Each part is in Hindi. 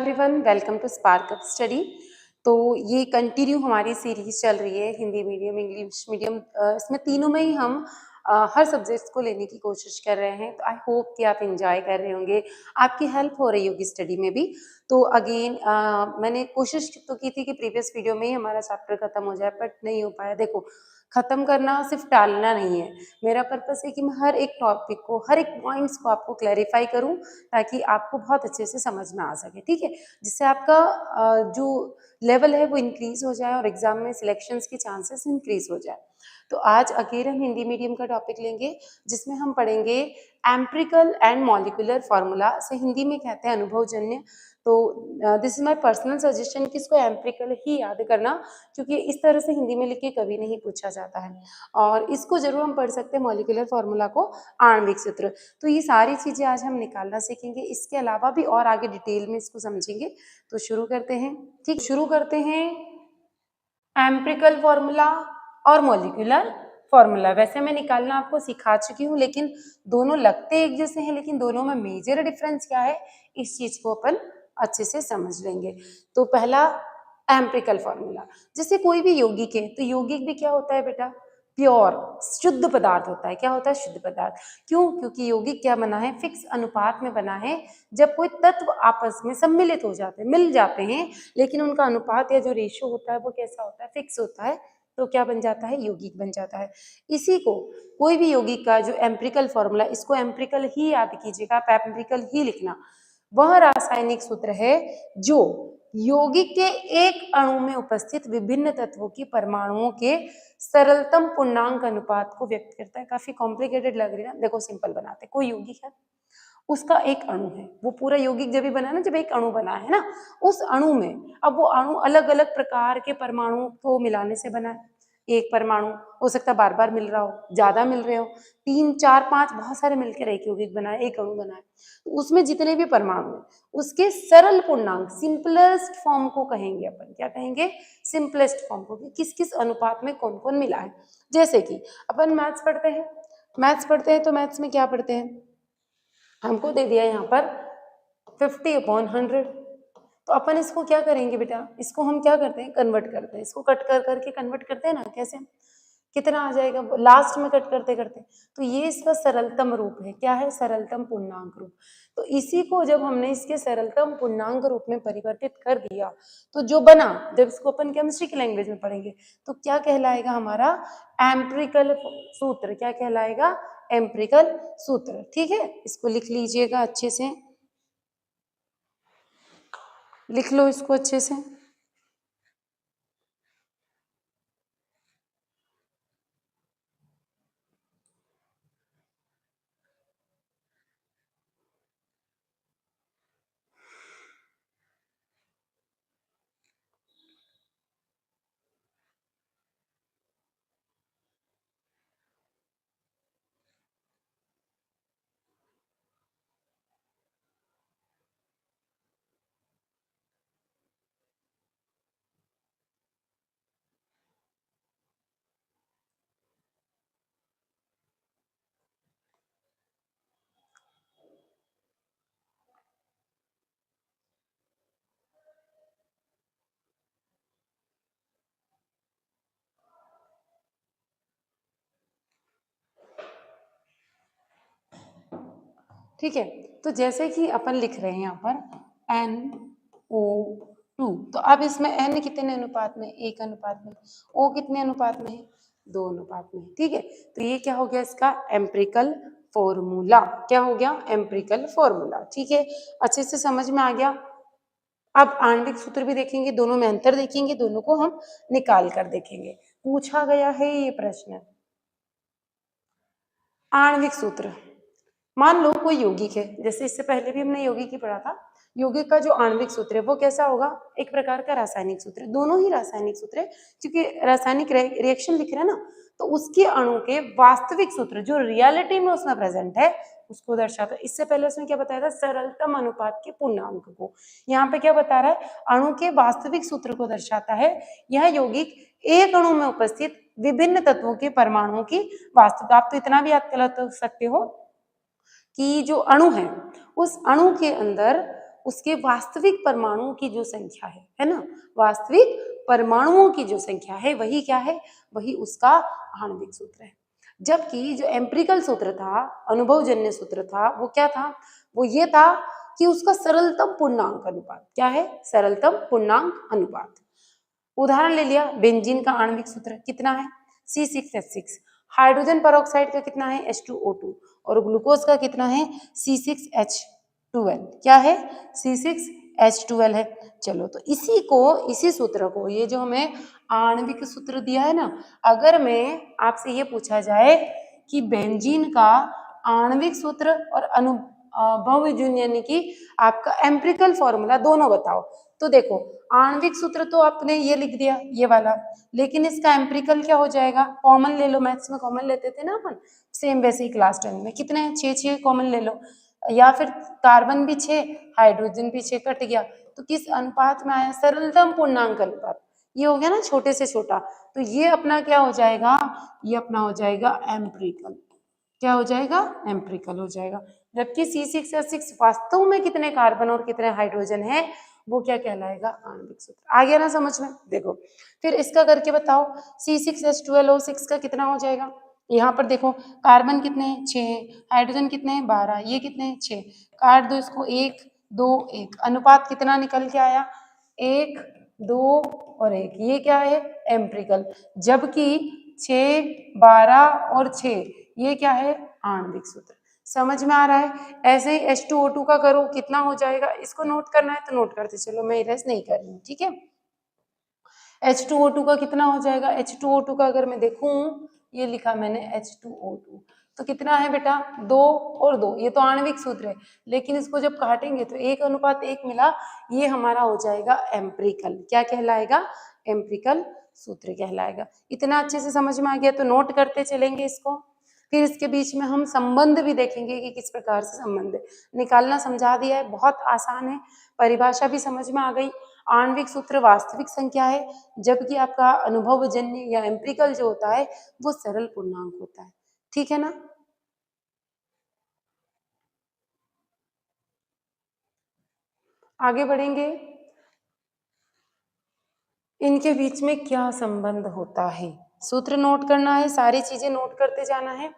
Everyone, welcome to spark up study. तो ये कंटिन्यू हमारी सीरीज चल रही है हिंदी मीडियम, इंग्लिश मीडियम। इसमें तीनों में ही हम हर सब्जेक्ट्स को लेने की कोशिश कर रहे हैं। तो आई होप कि आप एंजॉय कर रहे होंगे, आपकी हेल्प हो रही होगी स्टडी में भी। तो अगेन मैंने कोशिश तो की थी कि प्रीवियस वीडियो में ही हमारा चैप्टर खत्म हो जाए, बट नहीं हो पाया। देखो, खत्म करना सिर्फ टालना नहीं है, मेरा पर्पस है कि मैं हर एक टॉपिक को, हर एक पॉइंट्स को आपको क्लैरिफाई करूं ताकि आपको बहुत अच्छे से समझ में आ सके, ठीक है। जिससे आपका जो लेवल है वो इंक्रीज हो जाए और एग्जाम में सिलेक्शंस की चांसेस इंक्रीज हो जाए। तो आज अकेले हम हिंदी मीडियम का टॉपिक लेंगे, जिसमें हम पढ़ेंगे एम्पिरिकल एंड मॉलिक्यूलर फार्मूला, से हिंदी में कहते हैं अनुभवजन्य। तो this is my personal suggestion कि इसको एम्पिरिकल ही याद करना, क्योंकि इस तरह से हिंदी में लिख के कभी नहीं पूछा जाता है। और इसको जरूर हम पढ़ सकते हैं, मॉलिक्यूलर फार्मूला को, आणविक सूत्र। तो ये सारी चीजें आज हम निकालना सीखेंगे, इसके अलावा भी और आगे डिटेल में इसको समझेंगे। तो शुरू करते हैं, ठीक। शुरू करते हैं एम्पिरिकल फार्मूला और मॉलिक्यूलर फार्मूला। वैसे मैं निकालना आपको सिखा चुकी हूँ, लेकिन दोनों लगते एक जैसे हैं, लेकिन दोनों में मेजर डिफरेंस क्या है, इस चीज को अपन अच्छे से समझ लेंगे। तो पहला एम्पिरिकल फार्मूला, जैसे कोई भी यौगिक है, तो यौगिक भी क्या होता है बेटा, प्योर, शुद्ध पदार्थ होता है। क्या होता है? शुद्ध पदार्थ। क्यों? क्योंकि यौगिक क्या बना है, फिक्स अनुपात में बना है। जब कोई तत्व आपस में सम्मिलित हो जाते हैं, मिल जाते हैं, लेकिन उनका अनुपात या जो रेशियो होता है वो कैसा होता है, फिक्स होता है, तो क्या बन जाता है, यौगिक बन जाता है। इसी को कोई भी यौगिक का जो एम्पिरिकल फॉर्मूला, इसको एम्पिरिकल ही याद कीजिएगा, आप एम्पिरिकल ही लिखना। वह रासायनिक सूत्र है जो यौगिक के एक अणु में उपस्थित विभिन्न तत्वों की परमाणुओं के सरलतम पूर्णांक अनुपात को व्यक्त करता है। काफी कॉम्प्लिकेटेड लग रही है ना, देखो सिंपल बनाते। कोई यौगिक है, उसका एक अणु है, वो पूरा यौगिक जब भी बना ना, जब एक अणु बना है ना, उस अणु में अब वो अणु अलग अलग प्रकार के परमाणुओं को मिलाने से बना है। एक परमाणु हो सकता है बार बार मिल रहा हो, ज्यादा मिल रहे हो, 3 4 5 बहुत सारे मिलकर एक यौगिक बना है, एक अणु बना है। तो उसमें जितने भी परमाणु हैं, उसके सरल पूर्णांक, सिंपलेस्ट फॉर्म को कहेंगे अपन। क्या कहेंगे? सिंपलेस्ट फॉर्म को, कि किस किस अनुपात में कौन कौन मिला है। जैसे कि अपन मैथ्स पढ़ते हैं, तो मैथ्स में क्या पढ़ते हैं, हमको दे दिया यहाँ पर 50/100। तो अपन इसको क्या करेंगे बेटा, इसको हम क्या करते हैं, कन्वर्ट करते हैं। इसको कट कर करके कन्वर्ट करते हैं ना, कैसे, कितना आ जाएगा लास्ट में कट करते करते। तो ये इसका सरलतम रूप है। क्या है? सरलतम पूर्णांक रूप। तो इसी को जब हमने इसके सरलतम पूर्णांक रूप में परिवर्तित कर दिया, तो जो बना, जब इसको अपन केमिस्ट्री की लैंग्वेज में पढ़ेंगे, तो क्या कहलाएगा हमारा, एम्पिरिकल सूत्र। क्या कहलाएगा? एम्पिरिकल सूत्र। ठीक है, इसको लिख लीजिएगा अच्छे से, लिख लो इसको अच्छे से। ठीक है, तो जैसे कि अपन लिख रहे हैं यहाँ पर NO2, तो अब इसमें N कितने अनुपात में, 1 अनुपात में, O कितने अनुपात में है, 2 अनुपात में। ठीक है, तो ये क्या हो गया, इसका एम्पिरिकल फॉर्मूला। क्या हो गया? Empirical formula. ठीक है, अच्छे से समझ में आ गया। अब आणविक सूत्र भी देखेंगे, दोनों में अंतर देखेंगे, दोनों को हम निकाल कर देखेंगे। पूछा गया है ये प्रश्न, आणविक सूत्र। मान लो कोई यौगिक है, जैसे इससे पहले भी हमने यौगिक ही पढ़ा था। यौगिक का जो आणविक सूत्र है वो कैसा होगा, एक प्रकार का रासायनिक सूत्र। दोनों ही रासायनिक सूत्र है, क्योंकि रासायनिक रिएक्शन लिख रहे हैं ना, तो उसके अणु के वास्तविक सूत्र जो रियलिटी में उसमें प्रेजेंट है, उसको दर्शाता है। इससे पहले उसने क्या बताया था, सरलतम अनुपात के पूर्णांक को। यहाँ पे क्या बता रहा है, अणु के वास्तविक सूत्र को दर्शाता है। यह यौगिक एक अणु में उपस्थित विभिन्न तत्वों के परमाणुओं की वास्तविक। आप तो इतना भी याद कर सकते हो कि जो अणु है, उस अणु के अंदर उसके वास्तविक परमाणुओं की जो संख्या है ना, वास्तविक परमाणुओं की जो संख्या है वही क्या है, वही उसका आणविक सूत्र है। जबकि जो एम्पिरिकल सूत्र था, अनुभवजन्य सूत्र था, वो क्या था, वो ये था कि उसका सरलतम पूर्णांक अनुपात क्या है, सरलतम पूर्णांक अनुपात। उदाहरण ले लिया, बेंजीन का आणविक सूत्र कितना है, C6H6। हाइड्रोजन परऑक्साइड का कितना है, H2O2। और ग्लूकोज का कितना है, C6H12। क्या है, C6H12 है। चलो तो इसी सूत्र को, ये जो हमें आणविक सूत्र दिया है ना, अगर मैं आपसे ये पूछा जाए कि बेंजीन का आणविक सूत्र और अनुभवजन्य यानी कि आपका एम्पिरिकल फॉर्मूला दोनों बताओ, तो देखो आणविक सूत्र तो आपने ये लिख दिया, ये वाला, लेकिन इसका एम्पिरिकल क्या हो जाएगा, कॉमन ले लो, मैथ्स में कॉमन लेते थे ना अपन, सेम वैसे ही क्लास 10 में कितने हैं, 6 कॉमन ले लो, या फिर कार्बन भी 6, हाइड्रोजन भी 6, कट गया, तो किस अनुपात में आया, सरलतम पूर्णांक अनुपात, ये हो गया ना छोटे से छोटा, तो ये अपना क्या हो जाएगा, ये अपना हो जाएगा एम्पिरिकल, क्या हो जाएगा, एम्पिरिकल हो जाएगा। जबकि C6H6 वास्तव में कितने कार्बन और कितने हाइड्रोजन है, वो क्या कहलाएगा, आणविक सूत्र। आ गया ना समझ में, देखो फिर इसका करके बताओ, C6H12O6 का कितना हो जाएगा, यहाँ पर देखो कार्बन कितने हैं, 6, हाइड्रोजन कितने हैं, 12, ये कितने हैं, 6, काट दो इसको, 1 2 1, अनुपात कितना निकल के आया, 1 2 और 1, ये क्या है, एम्पिरिकल। जबकि 6 12 और 6 ये क्या है, आणविक सूत्र। समझ में आ रहा है। ऐसे ही H2O2 का करो, कितना हो जाएगा, इसको नोट करना है तो नोट करते चलो, मैं इरेज नहीं कर रही हूँ, ठीक है। H2O2 का कितना हो जाएगा, H2O2 का अगर मैं देखूं, ये लिखा मैंने H2O2, तो कितना है बेटा, 2 और 2, ये तो आणविक सूत्र है, लेकिन इसको जब काटेंगे तो 1:1 मिला, ये हमारा हो जाएगा एम्पिरिकल, क्या कहलाएगा, एम्पिरिकल सूत्र कहलाएगा। इतना अच्छे से समझ में आ गया तो नोट करते चलेंगे इसको। फिर इसके बीच में हम संबंध भी देखेंगे कि किस प्रकार से संबंध निकालना, समझा दिया है, बहुत आसान है, परिभाषा भी समझ में आ गई। आणविक सूत्र वास्तविक संख्या है, जबकि आपका अनुभवजन्य या एम्पिरिकल जो होता है वो सरल पूर्णांक होता है, ठीक है ना। आगे बढ़ेंगे, इनके बीच में क्या संबंध होता है, सूत्र नोट करना है, सारी चीजें नोट करते जाना है।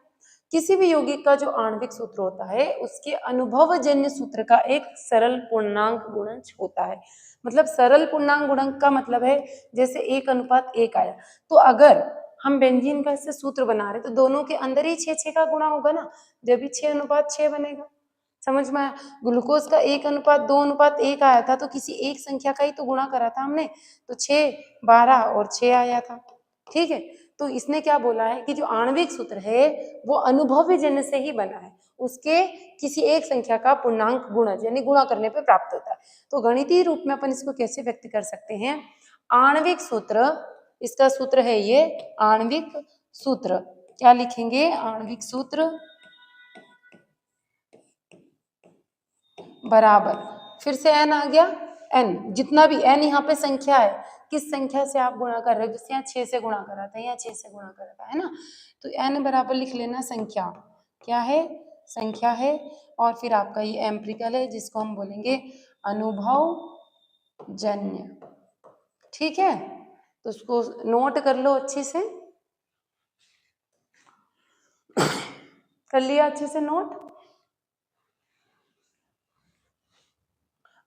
किसी भी यौगिक का जो आणविक सूत्र होता है उसके अनुभवजन्य सूत्र का एक सरल पूर्णांक गुणज होता है। मतलब सरल पूर्णांक गुणक का मतलब है जैसे 1:1 आया, तो अगर हम बेंजीन का इससे सूत्र बना रहे तो दोनों के अंदर ही 6 का गुणा होगा ना, जब भी 6:6 बनेगा। समझ में आया। ग्लूकोज का 1:2:1 आया था, तो किसी एक संख्या का ही तो गुणा करा था हमने, तो 6 12 और 6 आया था, ठीक है। तो इसने क्या बोला है कि जो आणविक सूत्र है वो अनुभवजन्य से ही बना है, उसके किसी एक संख्या का पूर्णांक गुणज यानी गुणा करने पे प्राप्त होता है। तो गणितीय रूप में अपन इसको कैसे व्यक्त कर सकते हैं, आणविक सूत्र, इसका सूत्र है ये आणविक सूत्र, क्या लिखेंगे, आणविक सूत्र बराबर, फिर से n आ गया, n जितना भी n यहाँ पे संख्या है, किस संख्या से आप गुणा कर रहे हो, जैसे यहाँ 6 से गुणा करा था, यहाँ 6 से गुणा करा था, है ना, तो n बराबर लिख लेना संख्या, क्या है, संख्या है, और फिर आपका ये एम्पिरिकल है जिसको हम बोलेंगे अनुभवजन्य, ठीक है। तो उसको नोट कर लो अच्छे से, कर लिया अच्छे से नोट।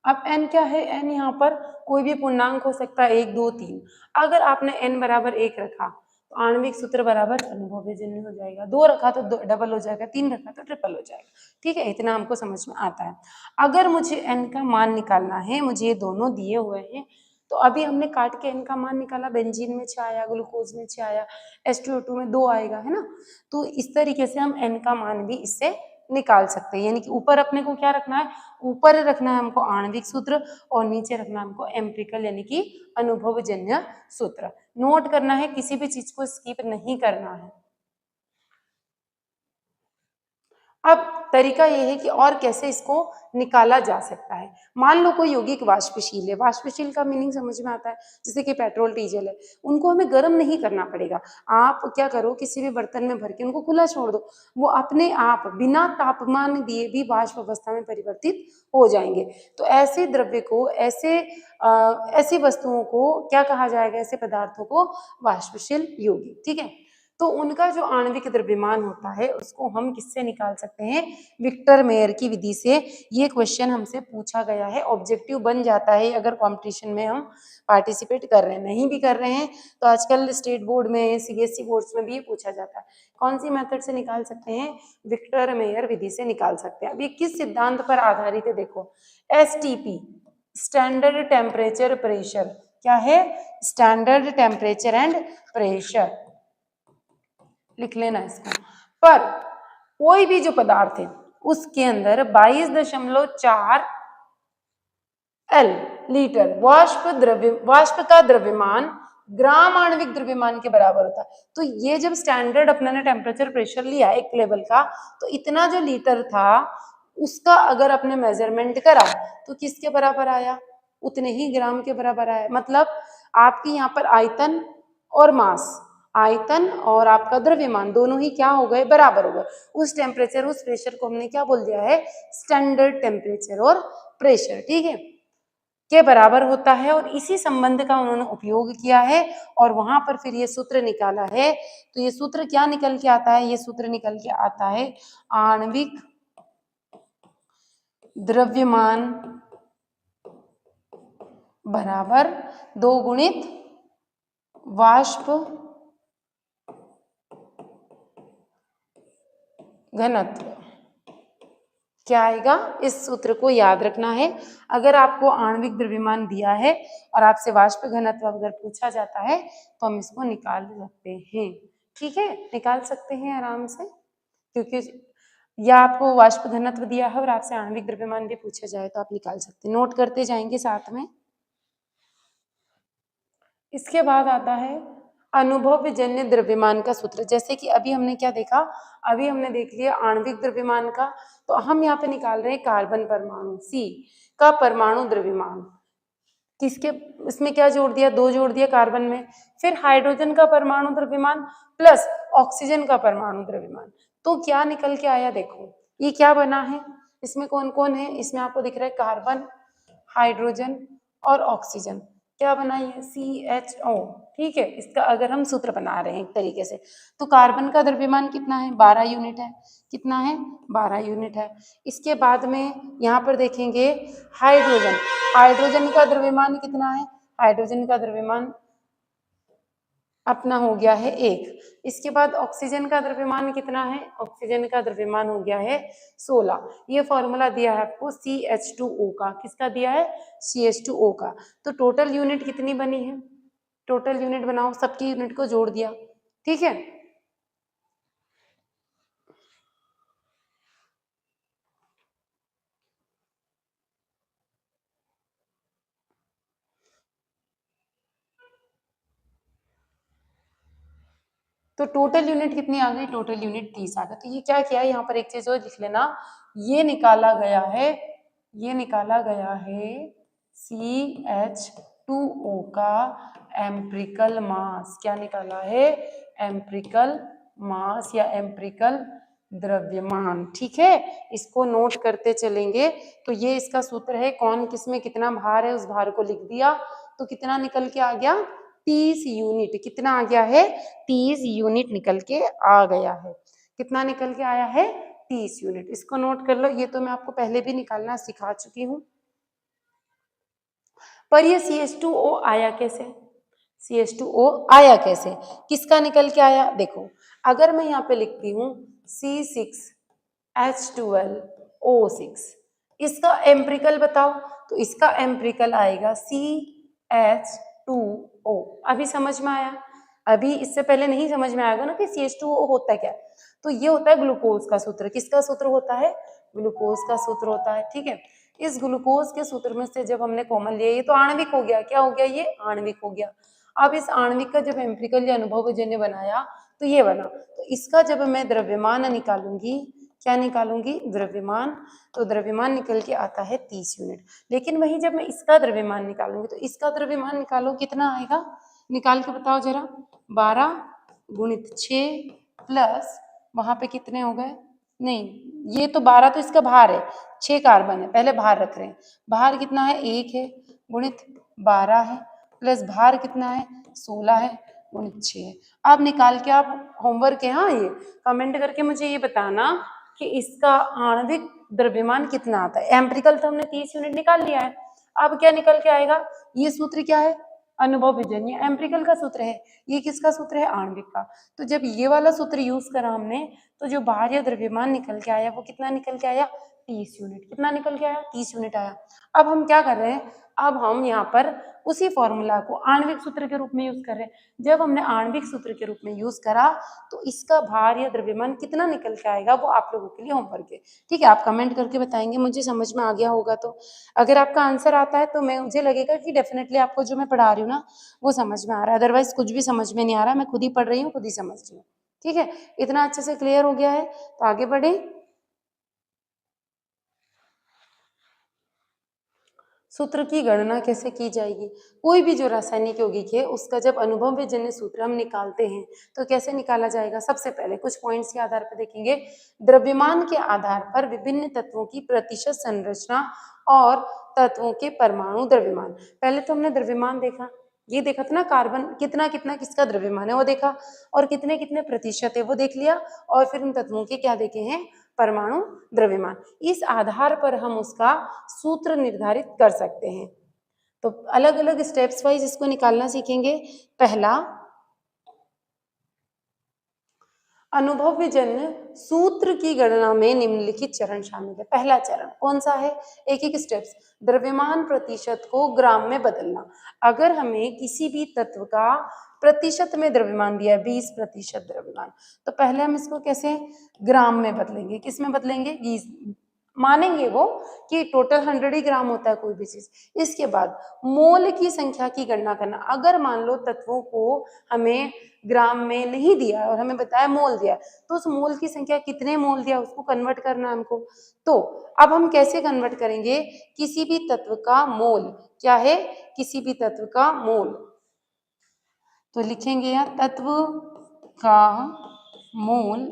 अब n क्या है, n यहाँ पर कोई भी पूर्णांक हो सकता है, 1 2 3, अगर आपने n बराबर 1 रखा तो आणविक सूत्र बराबर अनुभवजन्य हो जाएगा, 2 रखा तो डबल हो जाएगा, 3 रखा तो ट्रिपल हो जाएगा, ठीक है, इतना हमको समझ में आता है। अगर मुझे n का मान निकालना है, मुझे ये दोनों दिए हुए हैं, तो अभी हमने काट के n का मान निकाला, बेंजीन में 6 आया, ग्लूकोज में 6 आया, H2O2 में 2 आएगा, है ना। तो इस तरीके से हम n का मान भी इससे निकाल सकते हैं, यानी कि ऊपर अपने को क्या रखना है, ऊपर रखना है हमको आणविक सूत्र और नीचे रखना है हमको एम्पिरिकल यानी कि अनुभवजन्य सूत्र। नोट करना है, किसी भी चीज को स्किप नहीं करना है। अब तरीका ये है कि और कैसे इसको निकाला जा सकता है। मान लो कोई यौगिक वाष्पशील है, वाष्पशील का मीनिंग समझ में आता है, जैसे कि पेट्रोल डीजल है, उनको हमें गर्म नहीं करना पड़ेगा। आप क्या करो, किसी भी बर्तन में भर के उनको खुला छोड़ दो, वो अपने आप बिना तापमान दिए भी वाष्प अवस्था में परिवर्तित हो जाएंगे। तो ऐसे द्रव्य को, ऐसी वस्तुओं को क्या कहा जाएगा, ऐसे पदार्थों को वाष्पशील यौगिक। ठीक है, तो उनका जो आणविक द्रव्यमान होता है उसको हम किससे निकाल सकते हैं, विक्टर मेयर की विधि से। ये क्वेश्चन हमसे पूछा गया है, ऑब्जेक्टिव बन जाता है अगर कंपटीशन में हम पार्टिसिपेट कर रहे हैं। नहीं भी कर रहे हैं तो आजकल स्टेट बोर्ड में, सीबीएसई बोर्ड्स में भी ये पूछा जाता है। कौन सी मेथड से निकाल सकते हैं, विक्टर मेयर विधि से निकाल सकते हैं। अब ये किस सिद्धांत पर आधारित है, देखो एसटीपी, स्टैंडर्ड टेम्परेचर प्रेशर। क्या है, स्टैंडर्ड टेम्परेचर एंड प्रेशर, लिख लेना इसको। पर कोई भी जो पदार्थ है उसके अंदर 22.4 लीटर वाष्प का द्रव्यमान ग्राम आणविक द्रव्यमान के बराबर होता है। तो ये जब स्टैंडर्ड अपने ने टेम्परेचर प्रेशर लिया एक लेवल का, तो इतना जो लीटर था उसका अगर अपने मेजरमेंट करा तो किसके बराबर आया, उतने ही ग्राम के बराबर आया। मतलब आपकी यहाँ पर आयतन और मास, आयतन और आपका द्रव्यमान दोनों ही क्या हो गए, बराबर हो गए। उस टेम्परेचर, उस प्रेशर को हमने क्या बोल दिया है, स्टैंडर्ड टेम्परेचर और प्रेशर, ठीक है, के बराबर होता है। और इसी संबंध का उन्होंने उपयोग किया है और वहां पर फिर ये सूत्र निकाला है। तो ये सूत्र क्या निकल के आता है, ये सूत्र निकल के आता है आणविक द्रव्यमान बराबर 2 गुणित वाष्प घनत्व। क्या आएगा, इस सूत्र को याद रखना है। अगर आपको आणविक द्रव्यमान दिया है और आपसे वाष्प घनत्व अगर पूछा जाता है तो हम इसको निकाल सकते हैं। ठीक है, निकाल सकते हैं आराम से, क्योंकि या आपको वाष्प घनत्व दिया है और आपसे आणविक द्रव्यमान भी पूछा जाए तो आप निकाल सकते हैं। नोट करते जाएंगे साथ में। इसके बाद आता है अनुभवजन्य द्रव्यमान का सूत्र। जैसे कि अभी हमने क्या देखा, अभी हमने देख लिया आणविक द्रव्यमान का, तो हम यहाँ पे निकाल रहे हैं कार्बन परमाणु C का परमाणु द्रव्यमान। किसके, इसमें क्या जोड़ दिया, 2 जोड़ दिया कार्बन में, फिर हाइड्रोजन का परमाणु द्रव्यमान प्लस ऑक्सीजन का परमाणु द्रव्यमान। तो क्या निकल के आया, देखो ये क्या बना है, इसमें कौन कौन है, इसमें आपको दिख रहा है कार्बन, हाइड्रोजन और ऑक्सीजन। क्या बना है, CHO। ठीक है, इसका अगर हम सूत्र बना रहे हैं एक तरीके से, तो कार्बन का द्रव्यमान कितना है, 12 यूनिट है। कितना है, 12 यूनिट है। इसके बाद में यहाँ पर देखेंगे हाइड्रोजन, हाइड्रोजन का द्रव्यमान कितना है, हाइड्रोजन का द्रव्यमान अपना हो गया है 1। इसके बाद ऑक्सीजन का द्रव्यमान कितना है, ऑक्सीजन का द्रव्यमान हो गया है 16। ये फॉर्मूला दिया है आपको CH2O का, किसका दिया है, CH2O का। तो टोटल यूनिट कितनी बनी है, टोटल यूनिट बनाओ, सबकी यूनिट को जोड़ दिया। ठीक है, तो टोटल यूनिट कितनी आ गई, टोटल यूनिट 30 आ गई। तो ये क्या किया, यहाँ पर एक चीज और लिख लेना, ये निकाला गया है, ये निकाला गया है CH2O का एम्पिरिकल मास। क्या निकाला है, एम्पिरिकल मास या एम्पिरिकल द्रव्यमान। ठीक है, इसको नोट करते चलेंगे। तो ये इसका सूत्र है, कौन किसमें कितना भार है उस भार को लिख दिया, तो कितना निकल के आ गया, 30 यूनिट। कितना आ गया है, 30 यूनिट निकल के आ गया है। कितना निकल के आया है, 30 यूनिट। इसको नोट कर लो, ये तो मैं आपको पहले भी निकालना सिखा चुकी हूँ। पर ये CH2O आया कैसे, CH2O आया कैसे, किसका निकल के आया, देखो अगर मैं यहाँ पे लिखती हूँ C6H12O6, इसका एम्पिरिकल बताओ, तो इसका एम्पिरिकल आएगा CH2O। अभी समझ में आया, अभी इससे पहले नहीं समझ में आएगा ना कि CH2O होता है क्या। तो ये होता है ग्लूकोज का सूत्र। किसका सूत्र होता है, ग्लूकोज का सूत्र होता है। ठीक है, इस ग्लूकोज के सूत्र में से जब हमने कॉमन लिया, ये तो आणविक हो गया, क्या हो गया, ये आणविक हो गया। अब इस आणविक का जब एम्पिरिकल या अनुभवजन्य बनाया तो ये बना। तो इसका जब मैं द्रव्यमान निकालूंगी, क्या निकालूंगी? द्रव्यमान। तो द्रव्यमान निकल के आता है 30 यूनिट। लेकिन वही जब मैं इसका द्रव्यमान निकालूंगी तो इसका द्रव्यमान निकालो, कितना आएगा? निकाल के बताओ जरा। 12 गुणित 6 प्लस वहां पे कितने हो गए? नहीं, ये तो 12 तो इसका भार है, 6 कार्बन है, पहले भार रख रहे हैं। भार कितना है? 1 है, गुणित 12 है, प्लस भार कितना है? 16 है, गुणित 6 है। अब निकाल के आप होमवर्क है, हाँ, ये कमेंट करके मुझे ये बताना कि इसका आणविक द्रव्यमान कितना आता है। एम्पिरिकल तो हमने 30 यूनिट निकाल लिया है। अब क्या निकल के आएगा? ये सूत्र क्या है? अनुभवजन्य। एम्पिरिकल का सूत्र है। ये किसका सूत्र है? आणविक का। तो जब ये वाला सूत्र यूज करा हमने तो जो बाह्य द्रव्यमान निकल के आया वो कितना निकल के आया? 30 यूनिट। कितना निकल के आया? 30 यूनिट आया। अब हम क्या कर रहे हैं? अब हम यहाँ पर उसी फॉर्मूला को आणविक सूत्र के रूप में यूज कर रहे हैं। जब हमने आणविक सूत्र के रूप में यूज करा तो इसका भार या द्रव्यमान कितना निकल के आएगा वो आप लोगों के लिए होमवर्क है। ठीक है, आप कमेंट करके बताएंगे, मुझे समझ में आ गया होगा। तो अगर आपका आंसर आता है तो मुझे लगेगा कि डेफिनेटली आपको जो मैं पढ़ा रही हूँ ना वो समझ में आ रहा है। अदरवाइज कुछ भी समझ में नहीं आ रहा, मैं खुद ही पढ़ रही हूँ, खुद ही समझ रही हूँ। ठीक है, इतना अच्छे से क्लियर हो गया है तो आगे बढ़े। सूत्र की गणना कैसे की जाएगी? कोई भी जो रासायनिक यौगिक है उसका जब अनुभवजन्य सूत्र हम निकालते हैं तो कैसे निकाला जाएगा? सबसे पहले कुछ पॉइंट्स के आधार पर देखेंगे। द्रव्यमान के आधार पर विभिन्न तत्वों की प्रतिशत संरचना और तत्वों के परमाणु द्रव्यमान। पहले तो हमने द्रव्यमान देखा, ये देखा था ना, कार्बन कितना कितना किसका द्रव्यमान है वो देखा, और कितने कितने प्रतिशत है वो देख लिया, और फिर उन तत्वों के क्या देखे हैं? परमाणु द्रव्यमान। इस आधार पर हम उसका सूत्र निर्धारित कर सकते हैं। तो अलग अलग स्टेप्स वाइज इसको निकालना सीखेंगे। पहला, अनुभवजन्य सूत्र की गणना में निम्नलिखित चरण शामिल है। पहला चरण कौन सा है? एक एक स्टेप्स। द्रव्यमान प्रतिशत को ग्राम में बदलना। अगर हमें किसी भी तत्व का प्रतिशत में द्रव्यमान दिया है 20% द्रव्यमान, तो पहले हम इसको कैसे ग्राम में बदलेंगे? किस में बदलेंगे? 20 मानेंगे वो कि टोटल 100 ही ग्राम होता है कोई भी चीज। इसके बाद मोल की संख्या की गणना करना। अगर मान लो तत्वों को हमें ग्राम में नहीं दिया और हमें बताया मोल दिया, तो उस मोल की संख्या कितने मोल दिया उसको कन्वर्ट करना है हमको। तो अब हम कैसे कन्वर्ट करेंगे? किसी भी तत्व का मोल क्या है? किसी भी तत्व का मोल, तो लिखेंगे यहाँ तत्व का मोल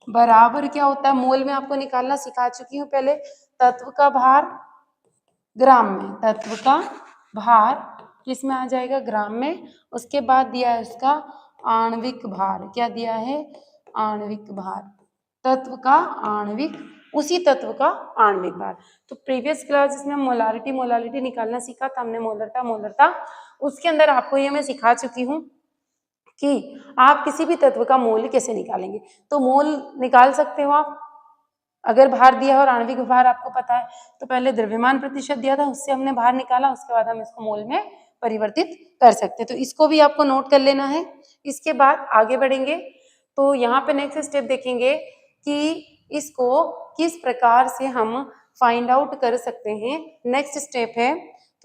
बराबर क्या होता है? मोल में आपको निकालना सिखा चुकी हूँ पहले। तत्व का भार ग्राम में, तत्व का भार किस में आ जाएगा? ग्राम में। उसके बाद दिया है उसका आणविक भार। क्या दिया है? आणविक भार। तत्व का आणविक, उसी तत्व का आणविक भार। तो प्रीवियस क्लास जिसमें मोलारिटी निकालना सीखा था हमने, मोलरता, उसके अंदर आपको ये मैं सिखा चुकी हूँ कि आप किसी भी तत्व का मोल कैसे निकालेंगे। तो मोल निकाल सकते हो आप, अगर भार दिया और आणविक भार आपको पता है तो पहले द्रव्यमान प्रतिशत दिया था उससे हमने भार निकाला, उसके बाद हम इसको मोल में परिवर्तित कर सकते हैं। तो इसको भी आपको नोट कर लेना है। इसके बाद आगे बढ़ेंगे तो यहाँ पे नेक्स्ट स्टेप देखेंगे कि इसको किस प्रकार से हम फाइंड आउट कर सकते हैं। नेक्स्ट स्टेप है,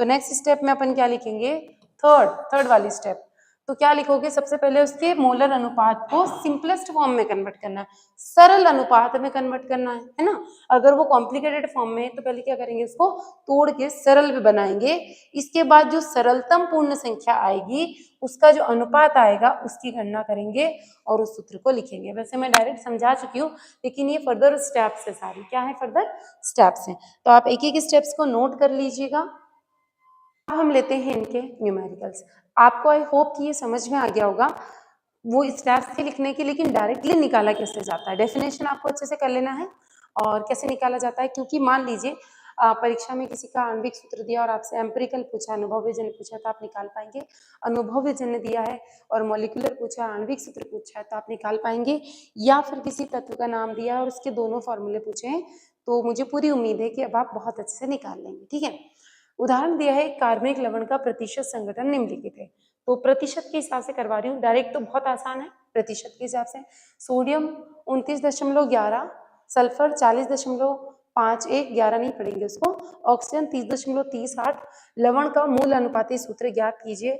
तो नेक्स्ट स्टेप में अपन क्या लिखेंगे? थर्ड वाली स्टेप। तो क्या लिखोगे? सबसे पहले उसके मोलर अनुपात को सिंपलेस्ट फॉर्म में कन्वर्ट करना है, सरल अनुपात में कन्वर्ट करना है ना। अगर वो कॉम्प्लिकेटेड फॉर्म में है तो पहले क्या करेंगे? उसको तोड़ के सरल में बनाएंगे। इसके बाद जो सरलतम पूर्ण संख्या आएगी उसका जो अनुपात आएगा उसकी गणना करेंगे और उस सूत्र को लिखेंगे। वैसे मैं डायरेक्ट समझा चुकी हूँ लेकिन ये फर्दर स्टेप्स है सारी। क्या है? फर्दर स्टेप्स हैं। तो आप एक एक स्टेप्स को नोट कर लीजिएगा। अब हम लेते हैं इनके न्यूमेरिकल्स। आपको आई होप कि ये समझ में आ गया होगा वो स्टेप्स थे लिखने की, लेकिन डायरेक्टली निकाला कैसे जाता है। डेफिनेशन आपको अच्छे से कर लेना है और कैसे निकाला जाता है, क्योंकि मान लीजिए परीक्षा में किसी का आणविक सूत्र दिया और आपसे एम्पिरिकल पूछा, अनुभवजन्य पूछा तो आप निकाल पाएंगे। अनुभवजन्य दिया है और मॉलिक्यूलर पूछा, आणविक सूत्र पूछा है तो आप निकाल पाएंगे। या फिर किसी तत्व का नाम दिया है और उसके दोनों फॉर्मूले पूछे हैं तो मुझे पूरी उम्मीद है कि अब आप बहुत अच्छे से निकाल लेंगे। ठीक है, उदाहरण दिया है कार्बनिक लवण का प्रतिशत संगठन निम्नलिखित है। तो प्रतिशत के हिसाब से करवा रही हूँ, डायरेक्ट तो बहुत आसान है। प्रतिशत के हिसाब से सोडियम 29.11, सल्फर 40.51, 11 नहीं पढ़ेंगे उसको, ऑक्सीजन 30.38। लवण का मूल अनुपाती सूत्र ज्ञात कीजिए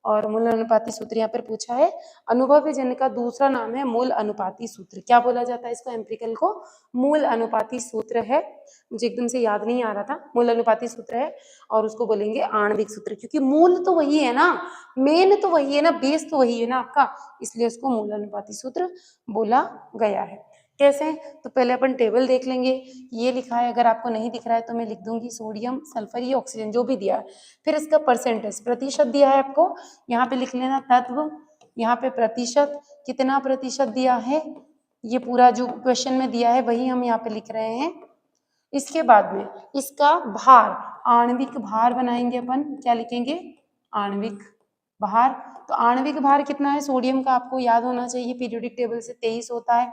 और मूल अनुपाती सूत्र यहाँ पर पूछा है। अनुभवजन्य का दूसरा नाम है मूल अनुपाती सूत्र। क्या बोला जाता है इसको? एम्पिरिकल को मूल अनुपाती सूत्र है। मुझे एकदम से याद नहीं आ रहा था। मूल अनुपाती सूत्र है और उसको बोलेंगे आणविक सूत्र, क्योंकि मूल तो वही है ना, मेन तो वही है ना, बेस तो वही है ना आपका, इसलिए उसको मूल अनुपाती सूत्र बोला गया है। कैसे? तो पहले अपन टेबल देख लेंगे। ये लिखा है, अगर आपको नहीं दिख रहा है तो मैं लिख दूंगी सोडियम, सल्फर, ये ऑक्सीजन जो भी दिया है। फिर इसका परसेंटेज, प्रतिशत दिया है आपको, यहाँ पे लिख लेना तत्व, यहाँ पे प्रतिशत, कितना प्रतिशत दिया है, ये पूरा जो क्वेश्चन में दिया है वही हम यहाँ पे लिख रहे हैं। इसके बाद में इसका भार, आणविक भार बनाएंगे अपन। क्या लिखेंगे? आणविक भार। तो आणविक भार कितना है सोडियम का? आपको याद होना चाहिए, पीरियोडिक टेबल से 23 होता है।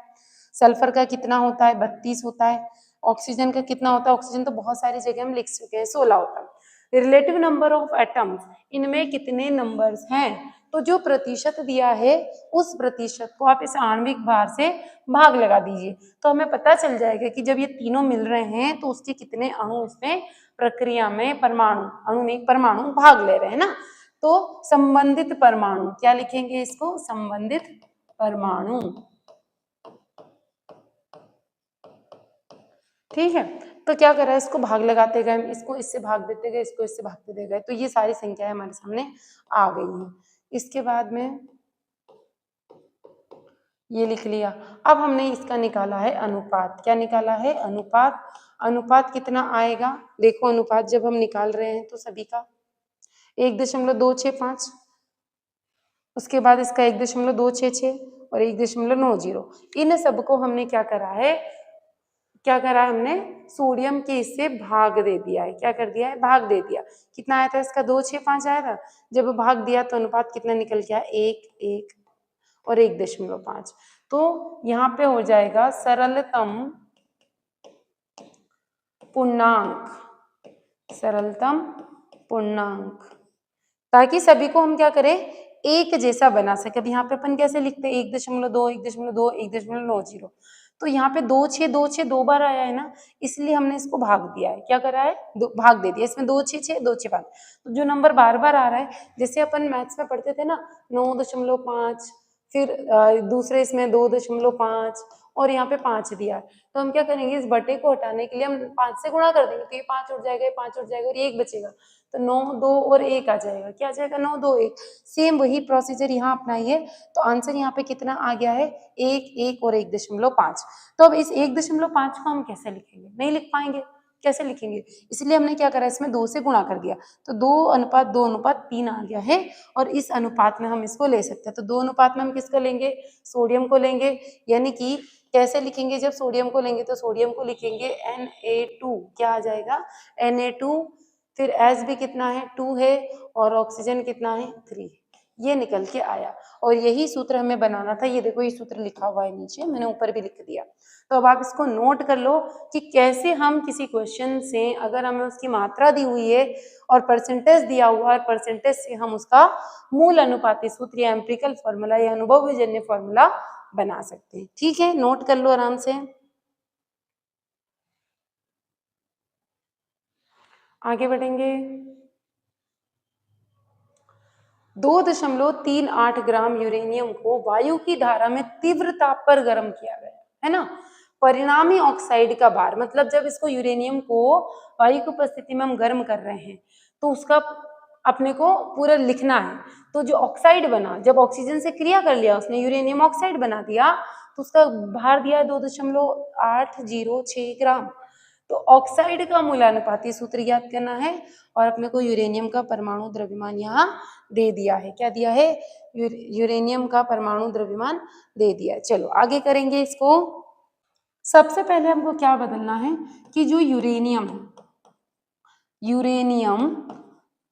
सल्फर का कितना होता है? 32 होता है। ऑक्सीजन का कितना होता है? ऑक्सीजन तो बहुत सारी जगह हम लिख चुके हैं, 16 होता है। रिलेटिव नंबर ऑफ एटम्स, इनमें कितने नंबर्स हैं? तो जो प्रतिशत दिया है उस प्रतिशत को आप इस आणविक भार से भाग लगा दीजिए, तो हमें पता चल जाएगा कि जब ये तीनों मिल रहे हैं तो उसके कितने अणु इसमें प्रक्रिया में, परमाणु, अणु नहीं परमाणु भाग ले रहे हैं ना। तो संबंधित परमाणु, क्या लिखेंगे इसको? संबंधित परमाणु। ठीक है, तो क्या कर रहा है, इसको भाग लगाते गए, इसको इससे भाग देते गए, इसको इससे भाग देते गए, तो ये सारी संख्याएं हमारे सामने आ गई हैं। इसके बाद में ये लिख लिया। अब हमने इसका निकाला है अनुपात। क्या निकाला है? अनुपात। अनुपात कितना आएगा? देखो, अनुपात जब हम निकाल रहे हैं तो सभी का 1.265, उसके बाद इसका 1.266 और 1.90। इन सबको हमने क्या करा है, हमने सोडियम के इससे भाग दे दिया है। क्या कर दिया है? भाग दे दिया। कितना आया था इसका? 265 आया था। जब भाग दिया तो अनुपात कितना निकल गया? 1 और 1.5। तो यहाँ पे हो जाएगा सरलतम पूर्णांक, सरलतम पूर्णांक, ताकि सभी को हम क्या करें, एक जैसा बना सके। अब यहाँ पे अपन कैसे लिखते हैं? 1.2, 1.2, 1.90। तो यहाँ पे 2 दो बार आया है ना, इसलिए हमने इसको भाग दिया है। क्या करा है? भाग दे दिया। इसमें 2 6 6, 2 6 5। तो जो नंबर बार बार आ रहा है, जैसे अपन मैथ्स में पढ़ते थे ना, 9.5, फिर दूसरे इसमें 2.5 और यहाँ पे 5 दिया है, तो हम क्या करेंगे, इस बटे को हटाने के लिए हम 5 से गुणा कर देंगे, तो ये 5 उठ जाएगा, ये 5 उठ जाएगा और ये 1 बचेगा, तो 9 2 और 1 आ जाएगा। क्या आ जाएगा? 9 2 1। सेम वही प्रोसीजर यहाँ अपनाइए, तो आंसर यहाँ पे कितना आ गया है? 1 1 और 1.5। तो अब इस 1.5 को हम कैसे लिखेंगे? नहीं लिख पाएंगे। कैसे लिखेंगे? इसलिए हमने क्या करा, इसमें 2 से गुणा कर दिया, तो 2:2:3 आ गया है। और इस अनुपात में हम इसको ले सकते हैं। तो 2 अनुपात में हम किसको लेंगे? सोडियम को लेंगे। यानी कि कैसे लिखेंगे? जब सोडियम को लेंगे तो सोडियम को लिखेंगे Na2। क्या आ जाएगा? Na2। फिर एस भी कितना है? 2 है, और ऑक्सीजन कितना है? 3। ये निकल के आया, और यही सूत्र हमें बनाना था। ये देखो, ये सूत्र लिखा हुआ है नीचे, मैंने ऊपर भी लिख दिया। तो अब आप इसको नोट कर लो कि कैसे हम किसी क्वेश्चन से, अगर हमें उसकी मात्रा दी हुई है और परसेंटेज दिया हुआ है, परसेंटेज से हम उसका मूल अनुपाती सूत्र या एम्पिरिकल फॉर्मूला या अनुभवजन्य फॉर्मूला बना सकते हैं। ठीक है, नोट कर लो आराम से। आगे बढ़ेंगे। 2.38 ग्राम यूरेनियम को वायु की धारा में तीव्र ताप पर गर्म किया गया है ना। परिणामी ऑक्साइड का भार, मतलब जब इसको यूरेनियम को वायु की उपस्थिति में हम गर्म कर रहे हैं तो उसका अपने को पूरा लिखना है। तो जो ऑक्साइड बना, जब ऑक्सीजन से क्रिया कर लिया उसने, यूरेनियम ऑक्साइड बना दिया, तो उसका भार दिया है 2.806 ग्राम। तो ऑक्साइड का मूलानुपाती सूत्र याद करना है, और अपने को यूरेनियम का परमाणु द्रव्यमान यहाँ दे दिया है। क्या दिया है? यूरेनियम का परमाणु द्रव्यमान दे दिया है। चलो आगे करेंगे इसको। सबसे पहले हमको क्या बदलना है कि जो यूरेनियम है,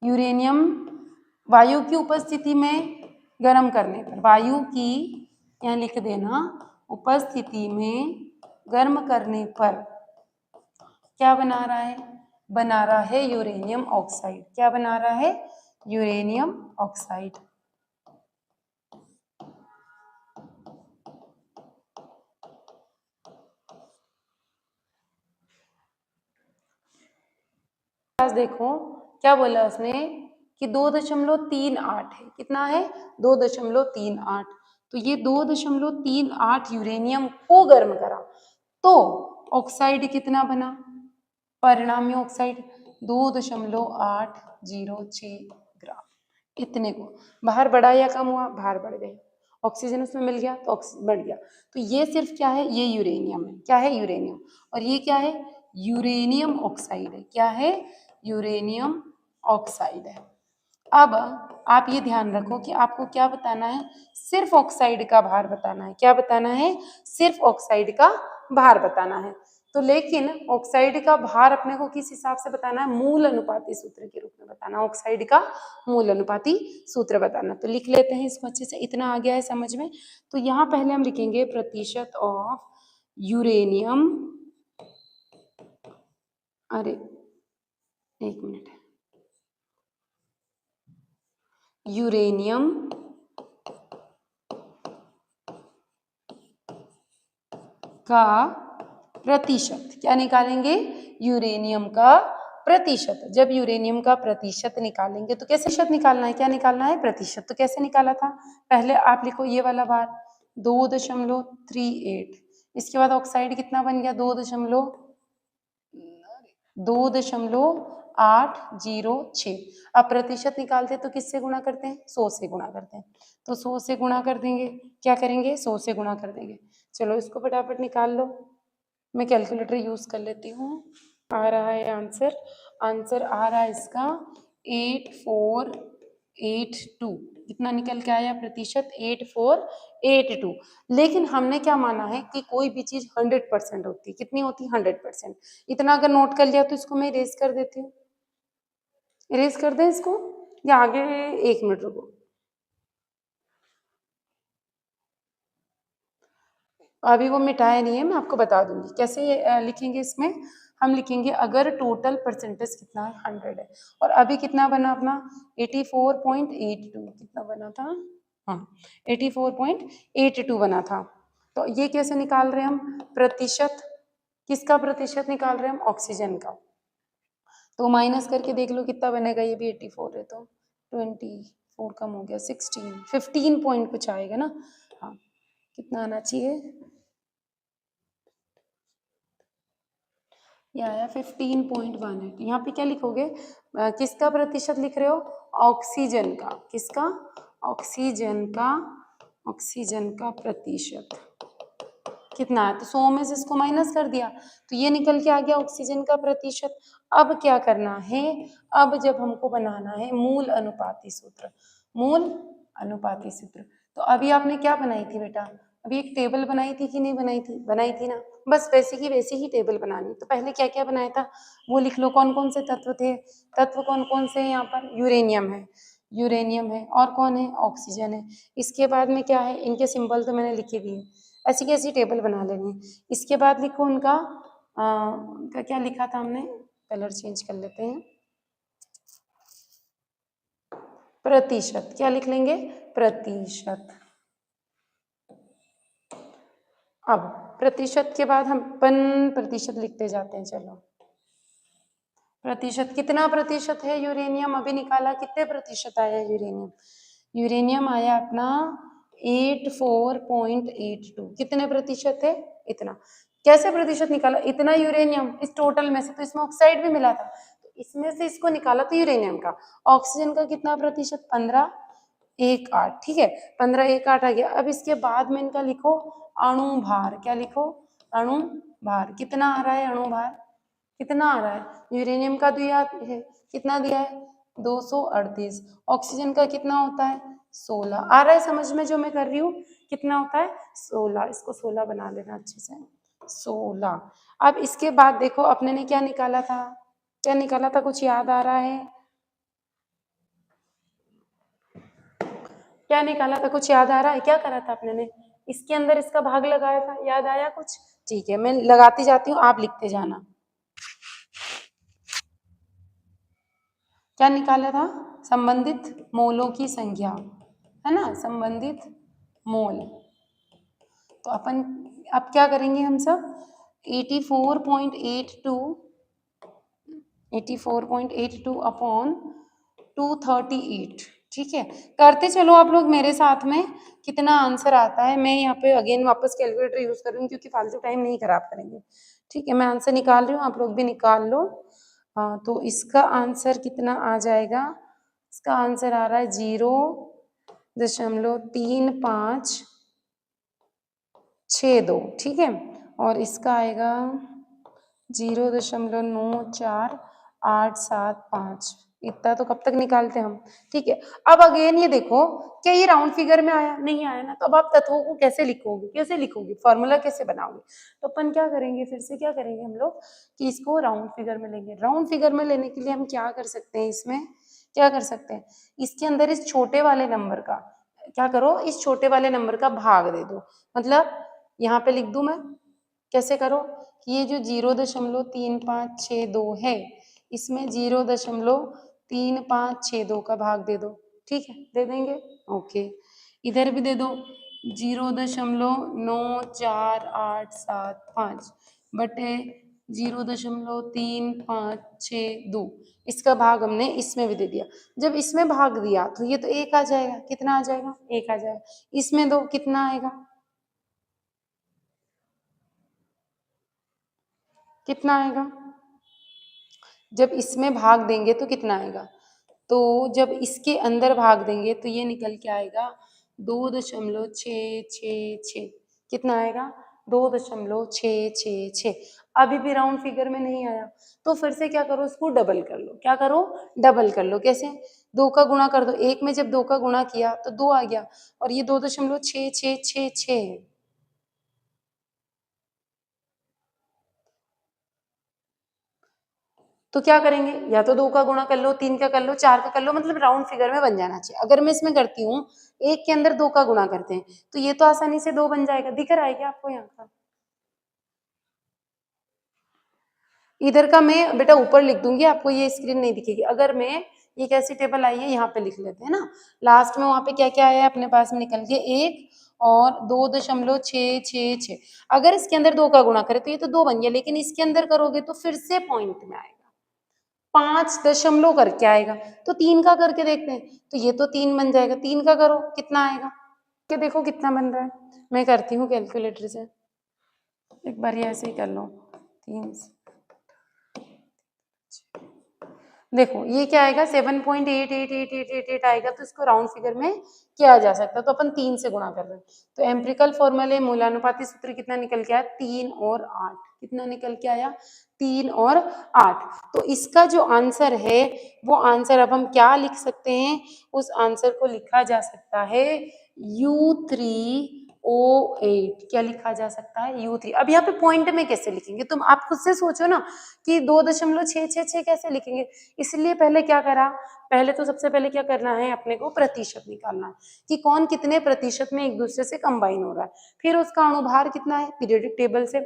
यूरेनियम वायु की उपस्थिति में गर्म करने पर, वायु की, यहाँ लिख देना, उपस्थिति में गर्म करने पर क्या बना रहा है? बना रहा है यूरेनियम ऑक्साइड। क्या बना रहा है? Uranium oxide. देखो क्या बोला उसने कि 2.38 है। कितना है? 2.38। तो ये 2.38 यूरेनियम को गर्म करा तो ऑक्साइड कितना बना? परिणामी ऑक्साइड 2.806 ग्राम। इतने को बाहर बढ़ा या कम हुआ? बाहर बढ़ गया, ऑक्सीजन उसमें मिल गया तो ऑक्सीजन बढ़ गया। तो ये सिर्फ क्या है? ये यूरेनियम है। क्या है? यूरेनियम। और ये क्या है? यूरेनियम ऑक्साइड है। क्या है? यूरेनियम ऑक्साइड है। अब आप ये ध्यान रखो कि आपको क्या बताना है? सिर्फ ऑक्साइड का भार बताना है। क्या बताना है? सिर्फ ऑक्साइड का भार बताना है। तो लेकिन ऑक्साइड का भार अपने को किस हिसाब से बताना है? मूल अनुपाती सूत्र के रूप में बताना। ऑक्साइड का मूल अनुपाती सूत्र बताना। तो लिख लेते हैं इसको अच्छे से। इतना आ गया है समझ में? तो यहाँ पहले हम लिखेंगे प्रतिशत ऑफ यूरेनियम, अरे एक मिनट, यूरेनियम का प्रतिशत। क्या निकालेंगे? यूरेनियम का प्रतिशत। जब यूरेनियम का प्रतिशत निकालेंगे तो कैसे प्रतिशत निकालना है? क्या निकालना है? प्रतिशत। तो कैसे निकाला था? पहले आप लिखो ये वाला बार 2.38। इसके बाद ऑक्साइड कितना बन गया? 2.806। अब प्रतिशत निकालते तो किससे गुणा करते हैं? 100 से गुणा करते हैं। तो 100 से गुणा कर देंगे। क्या करेंगे? 100 से गुणा कर देंगे। चलो इसको फटाफट निकाल लो। मैं कैलकुलेटर यूज कर लेती हूँ। आ रहा है आंसर। आंसर आ रहा है इसका 8482। कितना निकल के आया प्रतिशत? 8482। लेकिन हमने क्या माना है कि कोई भी चीज 100% होती है। कितनी होती है? 100%। इतना अगर नोट कर लिया तो इसको मैं इरेज कर देती हूँ। इरेज कर दें इसको या आगे? एक मिनट रुको। अभी वो मिटाया नहीं है, मैं आपको बता दूंगी कैसे लिखेंगे। इसमें हम लिखेंगे अगर टोटल परसेंटेज कितना है? 100 है। और अभी कितना बना अपना? 84.82। कितना बना था? हाँ 84.82 बना था। तो ये कैसे निकाल रहे हैं हम? प्रतिशत। किसका प्रतिशत निकाल रहे हैं हम? ऑक्सीजन का। तो माइनस करके देख लो कितना बनेगा। ये भी 84 है तो 24 कम हो गया 16, 15 पॉइंट कुछ आएगा ना। हाँ कितना आना चाहिए? ये आया 15.18। यहाँ पे क्या लिखोगे? किसका प्रतिशत लिख रहे हो? ऑक्सीजन का। किसका? ऑक्सीजन का। ऑक्सीजन का प्रतिशत कितना है? तो 100 में से इसको माइनस कर दिया तो ये निकल के आ गया ऑक्सीजन का प्रतिशत। अब क्या करना है? अब जब हमको बनाना है मूल अनुपाती सूत्र। मूल अनुपाती सूत्र। तो अभी आपने क्या बनाई थी बेटा? अभी एक टेबल बनाई थी कि नहीं बनाई थी? बनाई थी ना। बस वैसे की वैसी ही टेबल बनानी। तो पहले क्या क्या बनाया था वो लिख लो। कौन कौन से तत्व थे? तत्व कौन कौन से हैं यहाँ पर? यूरेनियम है। यूरेनियम है और कौन है? ऑक्सीजन है। इसके बाद में क्या है? इनके सिंबल तो मैंने लिखे दिए। ऐसी कैसी टेबल बना लेनी है। इसके बाद लिखो उनका क्या लिखा था हमने? कलर चेंज कर लेते हैं। प्रतिशत। क्या लिख लेंगे? प्रतिशत। अब प्रतिशत के बाद हम प्रतिशत लिखते जाते हैं। चलो प्रतिशत कितना प्रतिशत है यूरेनियम? अभी निकाला। कितने प्रतिशत आया यूरेनियम? यूरेनियम आया अपना 84.82। कितने प्रतिशत है? इतना। कैसे प्रतिशत निकाला? इतना यूरेनियम इस टोटल में से, तो इसमें ऑक्साइड भी मिला था तो इसमें से इसको निकाला तो यूरेनियम का। ऑक्सीजन का कितना प्रतिशत? 15.18। ठीक है 15.18 आ गया। अब इसके बाद में इनका लिखो अणु भार। क्या लिखो? अणु भार। कितना आ रहा है अणु भार? कितना आ रहा है? यूरेनियम का दिया है कितना दिया है? 238। ऑक्सीजन का कितना होता है? 16। आ रहा है समझ में जो मैं कर रही हूँ? कितना होता है? 16। इसको 16 बना लेना अच्छे से। 16। अब इसके बाद देखो अपने ने क्या निकाला था? क्या निकाला था? कुछ याद आ रहा है? क्या निकाला था? कुछ याद आ रहा है? क्या करा था अपने ने? इसके अंदर इसका भाग लगाया था। याद आया कुछ? ठीक है मैं लगाती जाती हूँ, आप लिखते जाना। क्या निकाला था? संबंधित मोलों की संख्या है ना, संबंधित मोल। तो अपन अब क्या करेंगे हम सब? 84.82 अपॉन 238। ठीक है, करते चलो आप लोग मेरे साथ में, कितना आंसर आता है। मैं यहाँ पे अगेन वापस कैलकुलेटर यूज कर रही हूँ क्योंकि फालतू टाइम नहीं खराब करेंगे। ठीक है, मैं आंसर निकाल रही हूँ, आप लोग भी निकाल लो। तो इसका आंसर कितना आ जाएगा, इसका आंसर आ रहा है 0.3562। ठीक है, और इसका आएगा 0.94875। इतना तो कब तक निकालते हम। ठीक है, अब अगेन ये देखो, क्या ये राउंड फिगर में आया? नहीं आया ना, तो अब आप तत्वों को कैसे लिखोगे, कैसे लिखोगे, फॉर्मूला कैसे बनाओगे? तो अपन क्या करेंगे, फिर से क्या करेंगे हम लोग कि इसको राउंड फिगर में लेंगे। राउंड फिगर में लेने के लिए हम क्या कर सकते हैं, इसमें क्या कर सकते हैं, इसके अंदर इस छोटे वाले नंबर का क्या करो, इस छोटे वाले नंबर का भाग दे दो। मतलब यहाँ पे लिख दूं मैं, कैसे करो, ये जो 0.3562 है, इसमें 0.3562 का भाग दे दो। ठीक है, दे देंगे, ओके। इधर भी दे दो 0.94875 बटे 0.3562। इसका भाग हमने इसमें भी दे दिया। जब इसमें भाग दिया तो ये तो 1 आ जाएगा। कितना आ जाएगा, 1 आ जाएगा। इसमें दो, कितना आएगा, कितना आएगा, जब इसमें भाग देंगे तो कितना आएगा, तो जब इसके अंदर भाग देंगे तो ये निकल के आएगा 2.666। कितना आएगा, 2.666। अभी भी राउंड फिगर में नहीं आया, तो फिर से क्या करो, इसको डबल कर लो। क्या करो, डबल कर लो। कैसे, 2 का गुणा कर दो। 1 में जब 2 का गुणा किया तो 2 आ गया, और ये 2.6666 है। तो क्या करेंगे, या तो 2 का गुणा कर लो, 3 का कर लो, 4 का कर लो, मतलब राउंड फिगर में बन जाना चाहिए। अगर मैं इसमें करती हूँ, 1 के अंदर 2 का गुणा करते हैं, तो ये तो आसानी से 2 बन जाएगा। दिख रहा है क्या आपको यहाँ का? इधर का मैं बेटा ऊपर लिख दूंगी, आपको ये स्क्रीन नहीं दिखेगी। अगर मैं, ये कैसी टेबल आई है, यहाँ पे लिख लेते हैं ना। लास्ट में वहां पे क्या क्या आया है अपने पास में निकल के, 1 और 2.666। अगर इसके अंदर 2 का गुणा करें तो ये तो 2 बन गया, लेकिन इसके अंदर करोगे तो फिर से पॉइंट में आएगा, 5 दशमलव करके आएगा। तो 3 का करके देखते हैं, तो ये तो 3 बन जाएगा। 3 का करो, कितना आएगा, कि देखो कितना बन रहा है। मैं करती हूँ कैलकुलेटर से, एक बार ये ऐसे ही कर लो। 3 देखो ये क्या आएगा, 7.888888 आएगा। तो इसको राउंड फिगर में किया जा सकता है, तो अपन 3 से गुणा कर रहे हैं। तो एम्पिरिकल फॉर्मूले मूलानुपाती सूत्र कितना निकल के आया, 3 और 8। कितना निकल के आया, 3 और 8। तो इसका जो आंसर है, वो आंसर अब हम क्या लिख सकते हैं, उस आंसर को लिखा जा सकता है U3O8। क्या लिखा जा सकता है, U3। अब यहाँ पे पॉइंट में कैसे लिखेंगे, तुम आप खुद से सोचो ना कि 2.666 कैसे लिखेंगे। इसलिए पहले क्या करा, पहले तो सबसे पहले क्या करना है, अपने को प्रतिशत निकालना है कि कौन कितने प्रतिशत में एक दूसरे से कंबाइन हो रहा है। फिर उसका अणुभार कितना है, पीरियोडिक टेबल से।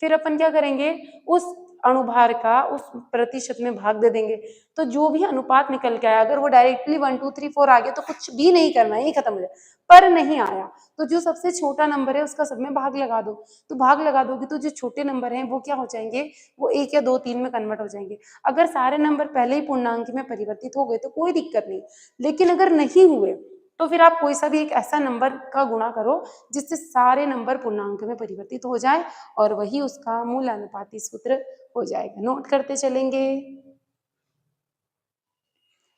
फिर अपन क्या करेंगे, उस अणुभार का उस प्रतिशत में भाग दे देंगे। तो जो भी अनुपात निकल के आया, अगर वो डायरेक्टली 1 2 3 4 आ गया तो कुछ भी नहीं करना है, ये खत्म हो जाए। पर नहीं आया तो जो सबसे छोटा नंबर है उसका सब में भाग लगा दो। तो भाग लगा दोगे तो जो छोटे नंबर हैं वो क्या हो जाएंगे, वो 1 या 2 3 में कन्वर्ट हो जाएंगे। अगर सारे नंबर पहले ही पूर्णांक में परिवर्तित हो गए तो कोई दिक्कत नहीं, लेकिन अगर नहीं हुए तो फिर आप कोई सा भी एक ऐसा नंबर का गुणा करो जिससे सारे नंबर पूर्णांक में परिवर्तित हो जाए, और वही उसका मूलानुपाती सूत्र हो जाएगा। नोट करते चलेंगे,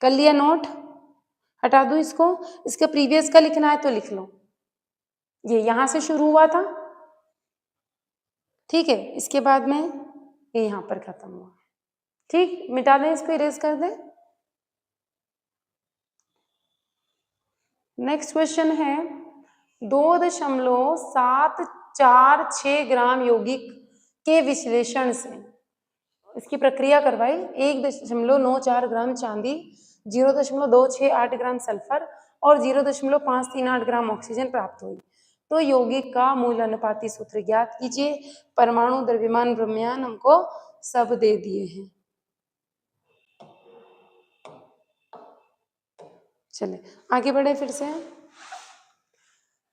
कर लिया नोट, हटा दो इसको। इसका प्रीवियस का लिखना है तो लिख लो, ये यहां से शुरू हुआ था। ठीक है, इसके बाद में ये यहां पर खत्म हुआ। ठीक, मिटा दें इसको, इरेज कर दें। नेक्स्ट क्वेश्चन है, 2.746 ग्राम यौगिक के विश्लेषण से इसकी प्रक्रिया करवाई। 1.94 ग्राम चांदी, 0.268 ग्राम सल्फर और 0.538 ग्राम ऑक्सीजन प्राप्त हुई। तो यौगिक का मूल अनुपाती सूत्र ज्ञात कीजिए। परमाणु, द्रव्यमान, ब्रह्मयान हमको सब दे दिए हैं। चले आगे बढ़े, फिर से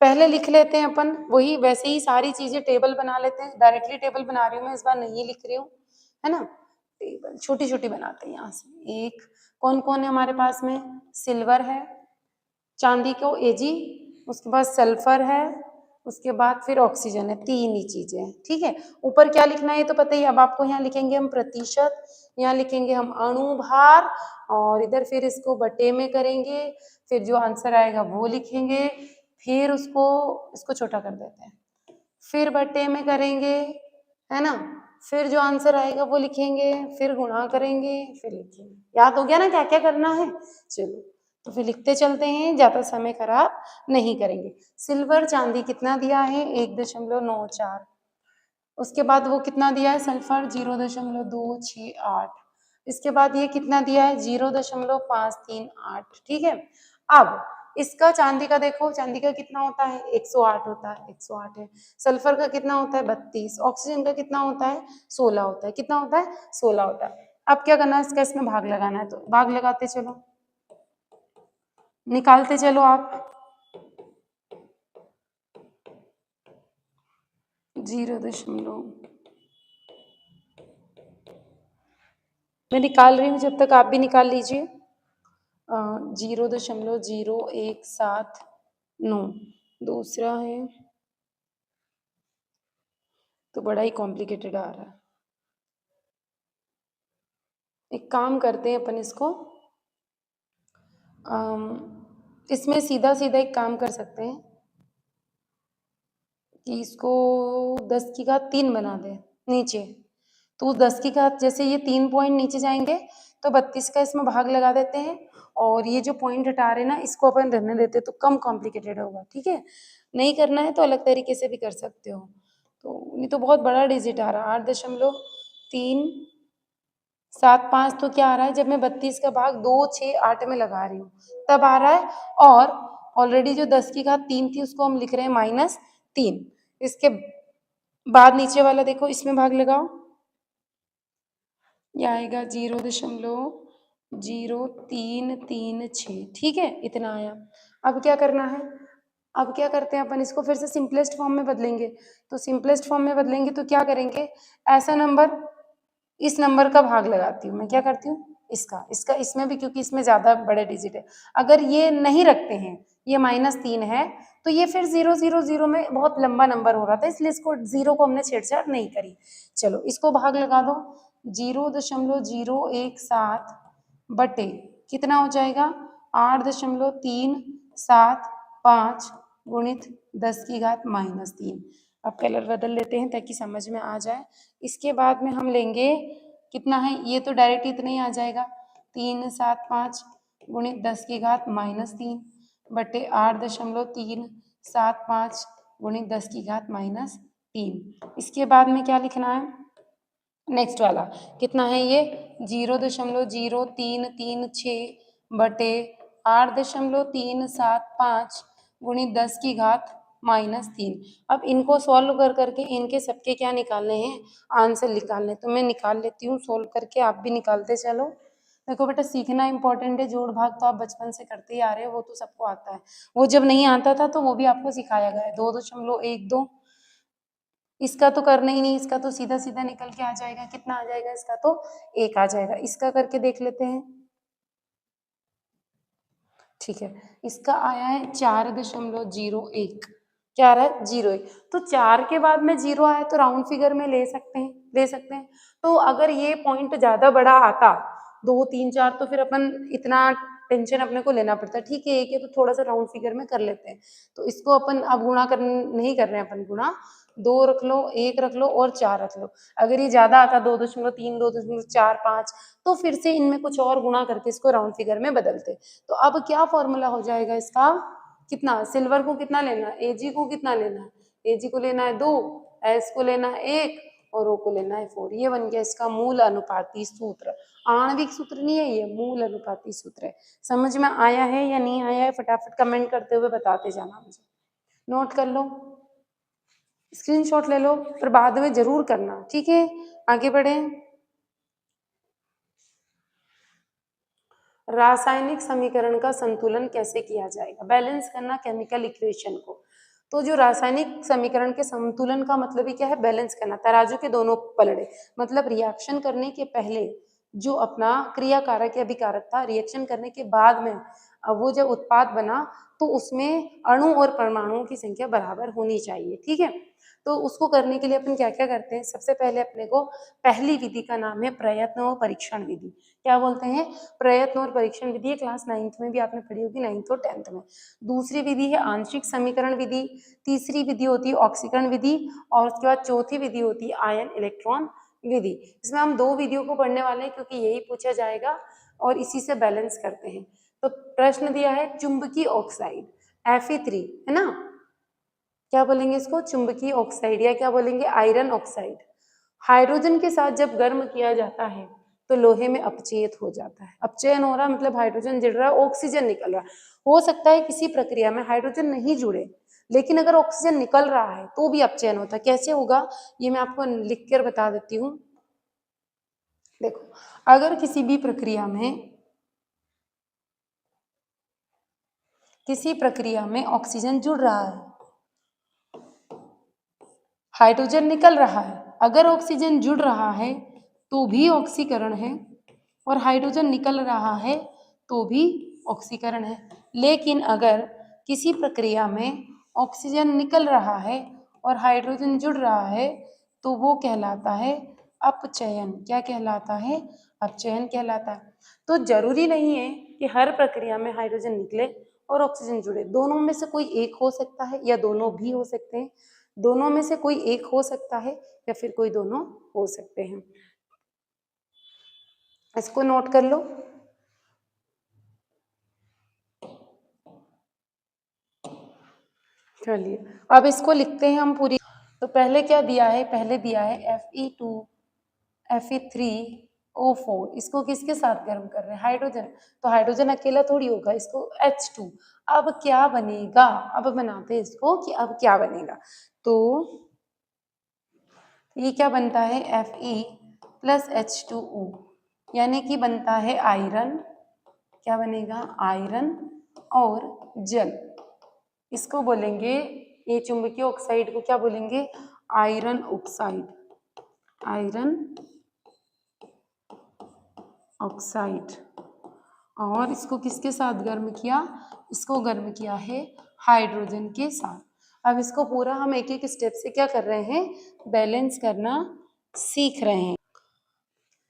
पहले लिख लेते हैं अपन, वही वैसे ही सारी चीजें टेबल बना लेते हैं। डायरेक्टली टेबल बना रही हूँ मैं, इस बार नहीं लिख रही हूँ, है ना। टेबल छोटी छोटी बनाते हैं, यहाँ से 1 कौन कौन है हमारे पास में? सिल्वर है, चांदी को Ag, उसके बाद सल्फर है, उसके बाद फिर ऑक्सीजन है, तीन ही चीजें हैं। ठीक है, ऊपर क्या लिखना है ये तो पता ही। अब आपको यहाँ लिखेंगे हम प्रतिशत, यहाँ लिखेंगे हम अणु भार, और इधर फिर इसको बटे में करेंगे, फिर जो आंसर आएगा वो लिखेंगे, फिर इसको छोटा कर देते हैं, फिर बटे में करेंगे, है ना, फिर जो आंसर आएगा वो लिखेंगे, फिर गुणा करेंगे, फिर लिखेंगे। याद हो गया ना क्या क्या करना है? चलो तो फिर लिखते चलते हैं, ज्यादा समय खराब नहीं करेंगे। सिल्वर चांदी कितना दिया है? 1.94। उसके बाद वो कितना दिया है? सल्फर 0.268। इसके बाद ये कितना दिया है? 0.538। ठीक है, अब इसका चांदी का देखो, चांदी का कितना होता है? 108 होता है, 108 है। सल्फर का कितना होता है? 32। ऑक्सीजन का कितना होता है? 16 होता है। कितना होता है? 16 होता है। अब क्या करना है? इसका इसमें भाग लगाना है, तो भाग लगाते चलो, निकालते चलो आप। 0. मैं निकाल रही हूँ, जब तक आप भी निकाल लीजिए। 0.0179। दूसरा है तो बड़ा ही कॉम्प्लिकेटेड आ रहा है। एक काम करते हैं अपन इसको, इसमें सीधा सीधा एक काम कर सकते हैं कि इसको 10⁻³ बना दें नीचे। तो 10⁻, जैसे ये 3 पॉइंट नीचे जाएंगे तो 32 का इसमें भाग लगा देते हैं, और ये जो पॉइंट हटा रहे हैं ना इसको अपन रहने देते हैं, तो कम कॉम्प्लिकेटेड होगा। ठीक है, नहीं करना है तो अलग तरीके से भी कर सकते हो। तो नहीं तो बहुत बड़ा डिजिट आ रहा है, 8.375। तो क्या आ रहा है? जब मैं 32 का भाग 2, 6, 8 में लगा रही हूँ तब आ रहा है। और ऑलरेडी जो 10⁻³ थी उसको हम लिख रहे हैं -3। इसके बाद नीचे वाला देखो, इसमें भाग लगाओ, ये आएगा 0.0336। ठीक है, इतना आया। अब क्या करना है? अब क्या करते हैं अपन, इसको फिर से सिंपलेस्ट फॉर्म में बदलेंगे। तो सिंपलेस्ट फॉर्म में बदलेंगे तो क्या करेंगे? ऐसा नंबर, इस नंबर का भाग लगाती हूँ मैं, क्या करती हूँ? इसका इसमें भी, क्योंकि इसमें ज्यादा बड़े डिजिट है। अगर ये नहीं रखते हैं, ये -3 है, तो ये फिर 000 में बहुत लंबा नंबर हो रहा था, इसलिए इसको 0 को हमने छेड़छाड़ नहीं करी। चलो इसको भाग लगा दो, 0.017 बटे कितना हो जाएगा? 8.375 गुणित 10⁻³ अब कलर बदल लेते हैं ताकि समझ में आ जाए। इसके बाद में हम लेंगे कितना है, ये तो डायरेक्ट इतना ही आ जाएगा, 375 गुणित 10⁻³ बटे 8.375 गुणित 10⁻³। इसके बाद में क्या लिखना है? नेक्स्ट वाला कितना है? ये 0.0336 बटे 8.375 गुणित 10⁻³ अब इनको सॉल्व कर करके इनके सबके क्या निकालने हैं? आंसर निकालने। तो मैं निकाल लेती हूँ सॉल्व करके, आप भी निकालते चलो। देखो बेटा, सीखना इंपॉर्टेंट है। जोड़ भाग तो आप बचपन से करते ही आ रहे हो, वो तो सबको आता है। वो जब नहीं आता था तो वो भी आपको सिखाया गया है। 2.12 इसका तो करना ही नहीं, इसका तो सीधा सीधा निकल के आ जाएगा। कितना आ जाएगा? इसका तो 1 आ जाएगा। इसका करके देख लेते हैं। ठीक है, इसका आया है 4.01। क्या आ रहा है? 0.1। तो 4 के बाद में 0 आया तो राउंड फिगर में ले सकते हैं। तो अगर ये पॉइंट ज्यादा बड़ा आता, 2, 3, 4, तो फिर अपन इतना टेंशन अपने को लेना पड़ता है। ठीक है, एक है तो थोड़ा सा राउंड फिगर में कर लेते हैं। तो इसको अपन अब गुणा नहीं कर रहे हैं अपन, गुणा 2 रख लो, 1 रख लो और 4 रख लो। अगर ये ज्यादा आता 2.3, 2.4, 5, तो फिर से इनमें कुछ और गुणा करके इसको राउंड फिगर में बदलते। तो अब क्या फॉर्मूला हो जाएगा इसका? कितना? सिल्वर को कितना लेना है? Ag को कितना लेना है? Ag को लेना है 2, S को लेना है 1 और O को लेना है 4। ये बन गया इसका मूल अनुपाती सूत्र। आणविक सूत्र नहीं है ये, मूल अनुपाती सूत्र है। समझ में आया है या नहीं आया है? फटाफट कमेंट करते हुए बताते जाना मुझे। नोट कर लो, स्क्रीनशॉट ले लो, पर बाद में जरूर करना। ठीक है, आगे बढ़े। रासायनिक समीकरण का संतुलन कैसे किया जाएगा? बैलेंस करना केमिकल इक्वेशन को। तो जो रासायनिक समीकरण के संतुलन का मतलब ही क्या है? बैलेंस करना, तराजू के दोनों पलड़े। मतलब रिएक्शन करने के पहले जो अपना क्रियाकारक या अभिकारक था, रिएक्शन करने के बाद में वो जब उत्पाद बना तो उसमें अणु और परमाणुओं की संख्या बराबर होनी चाहिए, ठीक है। तो उसको करने के लिए अपन क्या क्या करते हैं, सबसे पहले अपने को पहली विधि का नाम है प्रयत्न और परीक्षण विधि। क्या बोलते हैं, प्रयत्न और परीक्षण विधि। क्लास 9th में भी आपने पढ़ी होगी, 9th और 10th में। दूसरी विधि है आंशिक समीकरण विधि। तीसरी विधि होती है ऑक्सीकरण विधि, और उसके बाद चौथी विधि होती है आयन इलेक्ट्रॉन विधि। इसमें हम 2 विधियों को पढ़ने वाले हैं क्योंकि यही पूछा जाएगा और इसी से बैलेंस करते हैं। तो प्रश्न दिया है चुंबकीय ऑक्साइड Fe3, है ना, क्या बोलेंगे इसको, चुंबकीय ऑक्साइड, या क्या बोलेंगे, आयरन ऑक्साइड। हाइड्रोजन के साथ जब गर्म किया जाता है तो लोहे में अपचयित हो जाता है। अपचयन हो रहा मतलब हाइड्रोजन जुड़ रहा है, ऑक्सीजन निकल रहा है। हो सकता है किसी प्रक्रिया में हाइड्रोजन नहीं जुड़े, लेकिन अगर ऑक्सीजन निकल रहा है तो भी अपचयन होता है। कैसे होगा ये मैं आपको लिख कर बता देती हूँ। देखो, अगर किसी भी प्रक्रिया में ऑक्सीजन जुड़ रहा है, हाइड्रोजन निकल रहा है, अगर ऑक्सीजन जुड़ रहा है तो भी ऑक्सीकरण है, और हाइड्रोजन निकल रहा है तो भी ऑक्सीकरण है। लेकिन अगर किसी प्रक्रिया में ऑक्सीजन निकल रहा है और हाइड्रोजन जुड़ रहा है तो वो कहलाता है अपचयन। क्या कहलाता है, अपचयन कहलाता है। तो जरूरी नहीं है कि हर प्रक्रिया में हाइड्रोजन निकले और ऑक्सीजन जुड़े, दोनों में से कोई एक हो सकता है या दोनों भी हो सकते हैं। दोनों में से कोई एक हो सकता है या फिर कोई दोनों हो सकते हैं। इसको नोट कर लो। चलिए अब इसको लिखते हैं हम पूरी। तो पहले क्या दिया है, पहले दिया है Fe2 Fe3O4। इसको किसके साथ गर्म कर रहे हैं, हाइड्रोजन। तो हाइड्रोजन अकेला थोड़ी होगा, इसको H2। अब क्या बनेगा, अब बनाते हैं इसको कि अब क्या बनेगा। तो ये क्या बनता है, Fe+H2O, यानी कि बनता है आयरन। क्या बनेगा, आयरन और जल। इसको बोलेंगे, ये चुंबकीय ऑक्साइड को क्या बोलेंगे, आयरन ऑक्साइड। Iron oxide. और इसको किसके साथ गर्म किया, इसको गर्म किया है हाइड्रोजन के साथ। अब इसको पूरा हम एक एक स्टेप से क्या कर रहे हैं, बैलेंस करना सीख रहे हैं।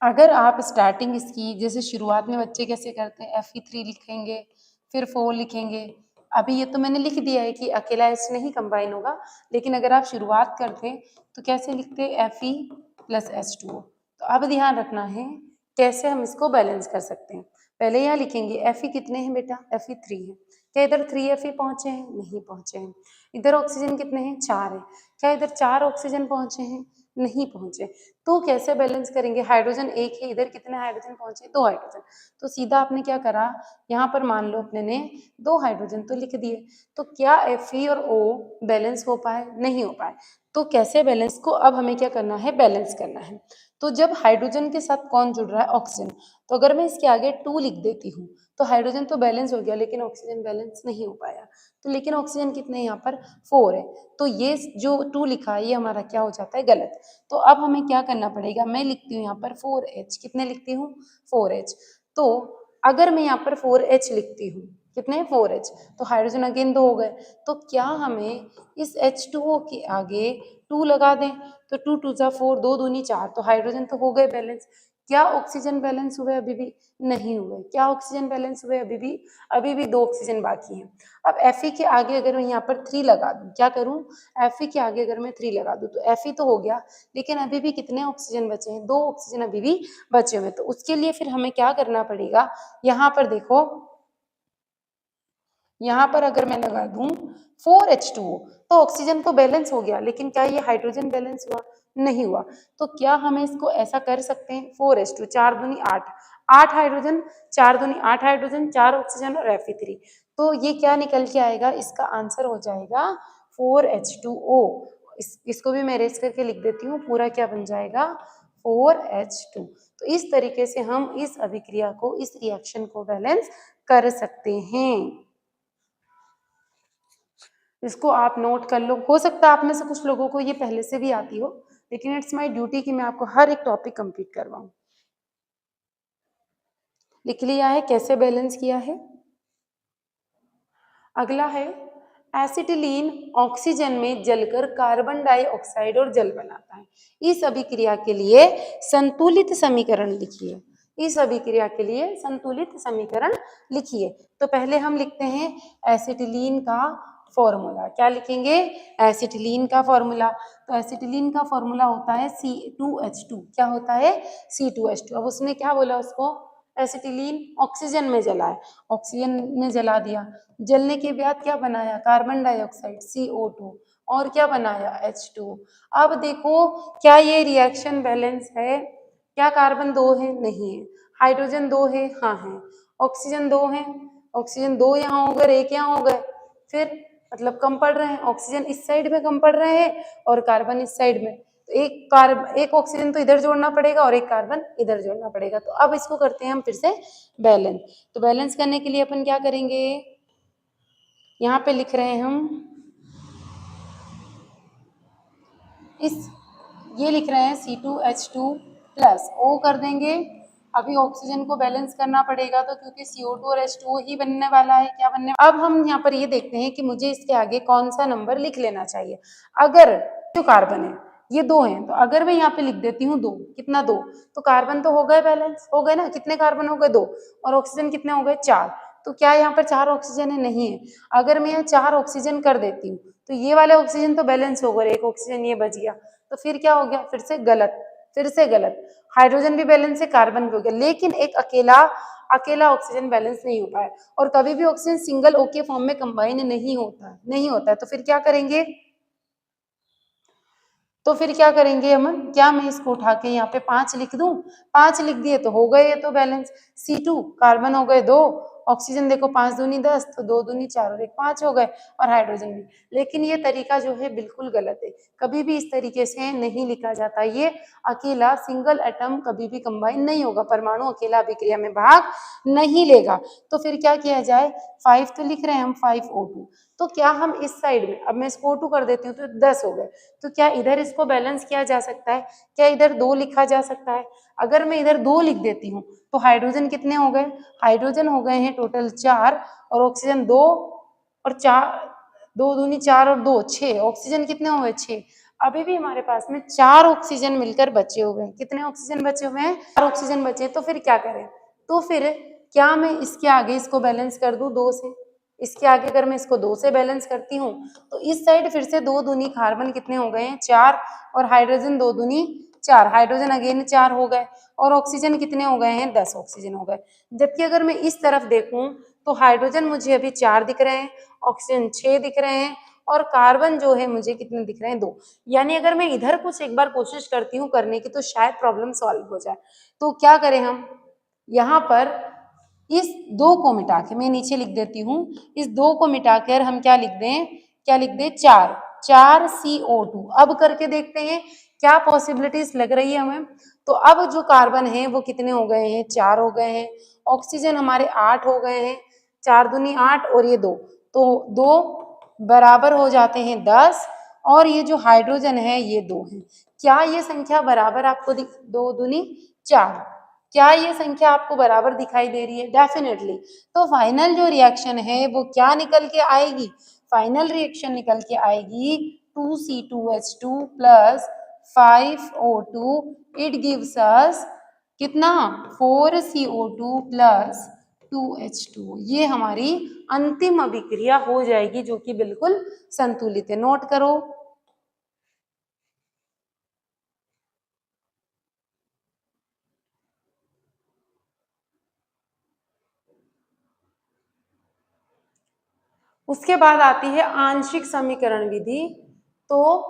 अगर आप स्टार्टिंग इसकी, जैसे शुरुआत में बच्चे कैसे करते हैं, Fe3 लिखेंगे, फिर 4 लिखेंगे। अभी ये तो मैंने लिख दिया है कि अकेला H नहीं कंबाइन होगा, लेकिन अगर आप शुरुआत करते हैं तो कैसे लिखते हैं, Fe+H2O। तो अब ध्यान रखना है कैसे हम इसको बैलेंस कर सकते हैं। पहले यहाँ लिखेंगे Fe कितने हैं बेटा, Fe3 है। क्या इधर 3 Fe पहुंचे हैं, नहीं पहुंचे हैं। इधर ऑक्सीजन कितने हैं, 4 है। क्या इधर 4 ऑक्सीजन पहुंचे हैं, नहीं पहुंचे। तो कैसे बैलेंस करेंगे, हाइड्रोजन एक है, इधर कितने हाइड्रोजन पहुंचे, 2 हाइड्रोजन। तो सीधा आपने क्या करा, यहाँ पर मान लो अपने ने 2 हाइड्रोजन तो लिख दिए। तो क्या Fe और O बैलेंस हो पाए, नहीं हो पाए। तो कैसे बैलेंस को अब हमें क्या करना है, बैलेंस करना है। तो जब हाइड्रोजन के साथ कौन जुड़ रहा है, ऑक्सीजन। तो अगर मैं इसके आगे 2 लिख देती हूँ तो हाइड्रोजन तो बैलेंस हो गया, लेकिन ऑक्सीजन बैलेंस नहीं हो पाया। तो लेकिन ऑक्सीजन कितने यहाँ पर 4 है, तो ये जो 2 लिखा है ये हमारा क्या हो जाता है, गलत। तो अब हमें क्या करना पड़ेगा, मैं लिखती हूँ यहाँ पर 4H। कितने लिखती हूँ, 4H। तो अगर मैं यहाँ पर 4H लिखती हूँ, कितने, 4H, तो हाइड्रोजन अगेन 2 हो गए। तो क्या हमें इस H2O के आगे 2 लगा दें, तो 2 2 जा 4, 2 दूनी 4, तो हाइड्रोजन तो हो गए बैलेंस। क्या ऑक्सीजन बैलेंस हुए, अभी भी नहीं हुए। क्या ऑक्सीजन बैलेंस हुए, अभी भी 2 ऑक्सीजन बाकी हैं। अब Fe के आगे अगर मैं यहाँ पर 3 लगा दूँ, क्या करूँ, Fe के आगे अगर मैं 3 लगा दूँ तो Fe तो हो गया, लेकिन अभी भी कितने ऑक्सीजन बचे हैं, 2 ऑक्सीजन अभी भी बचे हुए हैं। तो उसके लिए फिर हमें क्या करना पड़ेगा, यहाँ पर देखो, यहाँ पर अगर मैं लगा दूं 4H2O तो ऑक्सीजन तो बैलेंस हो गया, लेकिन क्या ये हाइड्रोजन बैलेंस हुआ, नहीं हुआ। तो क्या हमें इसको ऐसा कर सकते हैं, 4H2, 4 दूनी 8, 8 हाइड्रोजन, 4 दूनी 8 हाइड्रोजन, 4 ऑक्सीजन और Fe3। तो ये क्या निकल के आएगा, इसका आंसर हो जाएगा 4H2O। इसको भी मैं रेस करके लिख देती हूँ, पूरा क्या बन जाएगा, 4H2। तो इस तरीके से हम इस अभिक्रिया को, इस रिएक्शन को बैलेंस कर सकते हैं। इसको आप नोट कर लो। हो सकता है आप में से कुछ लोगों को ये पहले से भी आती हो, लेकिन इट्स माय ड्यूटी कि मैं आपको हर एक टॉपिक कंप्लीट करवाऊं। लिख लिया है, कैसे बैलेंस किया है। अगला है एसिटिलीन ऑक्सीजन में जलकर कार्बन डाइऑक्साइड और जल बनाता है। इस अभिक्रिया के लिए संतुलित समीकरण लिखिए। इस अभिक्रिया के लिए संतुलित समीकरण लिखिए। तो पहले हम लिखते हैं एसिटिलीन का फॉर्मूला। क्या लिखेंगे? एसिटिलीन का फॉर्मूला। तो एसिटिलीन का फॉर्मूला होता है C2H2। क्या होता है? C2H2। अब उसने क्या बोला उसको? एसिटिलीन ऑक्सीजन में जला है, ऑक्सीजन में जला दिया, जलने के बाद क्या बनाया? कार्बन डाइऑक्साइड CO2 और क्या बनाया? H2। अब देखो क्या ये रिएक्शन बैलेंस है? क्या कार्बन 2 है? नहीं है। हाइड्रोजन 2 है? हाँ है। ऑक्सीजन 2 है? ऑक्सीजन 2 यहाँ हो गए, 1 यहाँ हो गए, फिर मतलब कम पड़ रहे हैं। ऑक्सीजन इस साइड में कम पड़ रहे हैं और कार्बन इस साइड में, तो एक ऑक्सीजन तो इधर जोड़ना पड़ेगा और एक कार्बन इधर जोड़ना पड़ेगा। तो अब इसको करते हैं हम फिर से बैलेंस। तो बैलेंस करने के लिए अपन क्या करेंगे? यहाँ पे लिख रहे हैं हम ये लिख रहे हैं C2H2 प्लस O कर देंगे। अभी ऑक्सीजन को बैलेंस करना पड़ेगा तो क्योंकि CO2 और H2O ही बनने वाला है। क्या बनने? अब हम यहाँ पर ये देखते हैं कि मुझे इसके आगे कौन सा नंबर लिख लेना चाहिए। अगर जो कार्बन है ये 2 हैं, तो अगर मैं यहाँ पे लिख देती हूँ 2, कितना 2, तो कार्बन तो हो गए बैलेंस, हो गए ना। कितने कार्बन हो गए? 2। और ऑक्सीजन कितने हो गए? 4। तो क्या यहाँ पर 4 ऑक्सीजन है? नहीं है। अगर मैं यहाँ 4 ऑक्सीजन कर देती हूँ तो ये वाले ऑक्सीजन तो बैलेंस हो गए, एक ऑक्सीजन ये बच गया, तो फिर क्या हो गया? फिर से गलत, फिर से गलत। हाइड्रोजन भी बैलेंस है, कार्बन भी हो गया, लेकिन एक अकेला ऑक्सीजन बैलेंस नहीं हो पाया। और कभी भी ऑक्सीजन सिंगल O के फॉर्म में कंबाइन नहीं होता है। तो फिर क्या करेंगे? हम? क्या मैं इसको उठा के यहाँ पे 5 लिख दूं? 5 लिख दिए तो हो गए ये तो बैलेंस। C2 कार्बन हो गए 2, ऑक्सीजन देखो 5 दूनी 10, तो 2 दूनी 4 और 1 5 हो गए, और हाइड्रोजन भी। लेकिन ये तरीका जो है बिल्कुल गलत है। कभी भी इस तरीके से नहीं लिखा जाता। ये अकेला सिंगल एटम कभी भी कंबाइन नहीं होगा, परमाणु अकेला अभिक्रिया में भाग नहीं लेगा। तो फिर क्या किया जाए? 5 तो लिख रहे हैं हम, 5O2। तो क्या हम इस साइड में, अब मैं इसको O2 कर देती हूँ तो 10 हो गए, तो क्या इधर इसको बैलेंस किया जा सकता है? क्या इधर 2 लिखा जा सकता है? अगर मैं इधर 2 लिख देती हूँ तो हाइड्रोजन कितने हो गए? हाइड्रोजन हो गए हैं टोटल 4, और ऑक्सीजन 2 और 4, 2 दूनी 4 और 2 6, ऑक्सीजन कितने हो गए? 6। अभी भी हमारे पास में 4 ऑक्सीजन मिलकर बचे हुए हैं। कितने ऑक्सीजन बचे हुए हैं? 4 ऑक्सीजन बचे। तो फिर क्या करें? तो फिर क्या मैं इसके आगे इसको बैलेंस कर दूं 2 से? इसके आगे अगर मैं इसको 2 से बैलेंस करती हूँ तो इस साइड फिर से 2 दूनी कार्बन कितने हो गए हैं? 4, और हाइड्रोजन 2 दूनी 4, हाइड्रोजन अगेन 4 हो गए, और ऑक्सीजन कितने हो गए हैं? 10 ऑक्सीजन हो गए। जबकि अगर मैं इस तरफ देखूं तो हाइड्रोजन मुझे अभी 4 दिख रहे हैं, ऑक्सीजन 6 दिख रहे हैं, और कार्बन जो है मुझे कितने दिख रहे हैं? 2। यानी अगर मैं इधर कुछ एक बार कोशिश करती हूँ करने की तो शायद प्रॉब्लम सॉल्व हो जाए। तो क्या करें हम? यहाँ पर इस 2 को मिटा के मैं नीचे लिख देती हूँ, इस 2 को मिटाकर हम क्या लिख दें? 4 CO2। अब करके देखते हैं क्या पॉसिबिलिटीज लग रही है हमें। तो अब जो कार्बन है वो कितने हो गए हैं? 4 हो गए हैं। ऑक्सीजन हमारे 8 हो गए हैं, 4 दूनी 8 और ये 2, तो 2 बराबर हो जाते हैं 10, और ये जो हाइड्रोजन है ये 2 है। क्या ये संख्या बराबर आपको 2 दूनी 4, क्या ये संख्या आपको बराबर दिखाई दे रही है? डेफिनेटली। तो फाइनल जो रिएक्शन है वो क्या निकल के आएगी? फाइनल रिएक्शन निकल के आएगी 2C2H2 plus 5O2। It gives us कितना? 4CO2 plus 2H2। ये हमारी अंतिम अभिक्रिया हो जाएगी जो कि बिल्कुल संतुलित है। नोट करो। उसके बाद आती है आंशिक समीकरण विधि। तो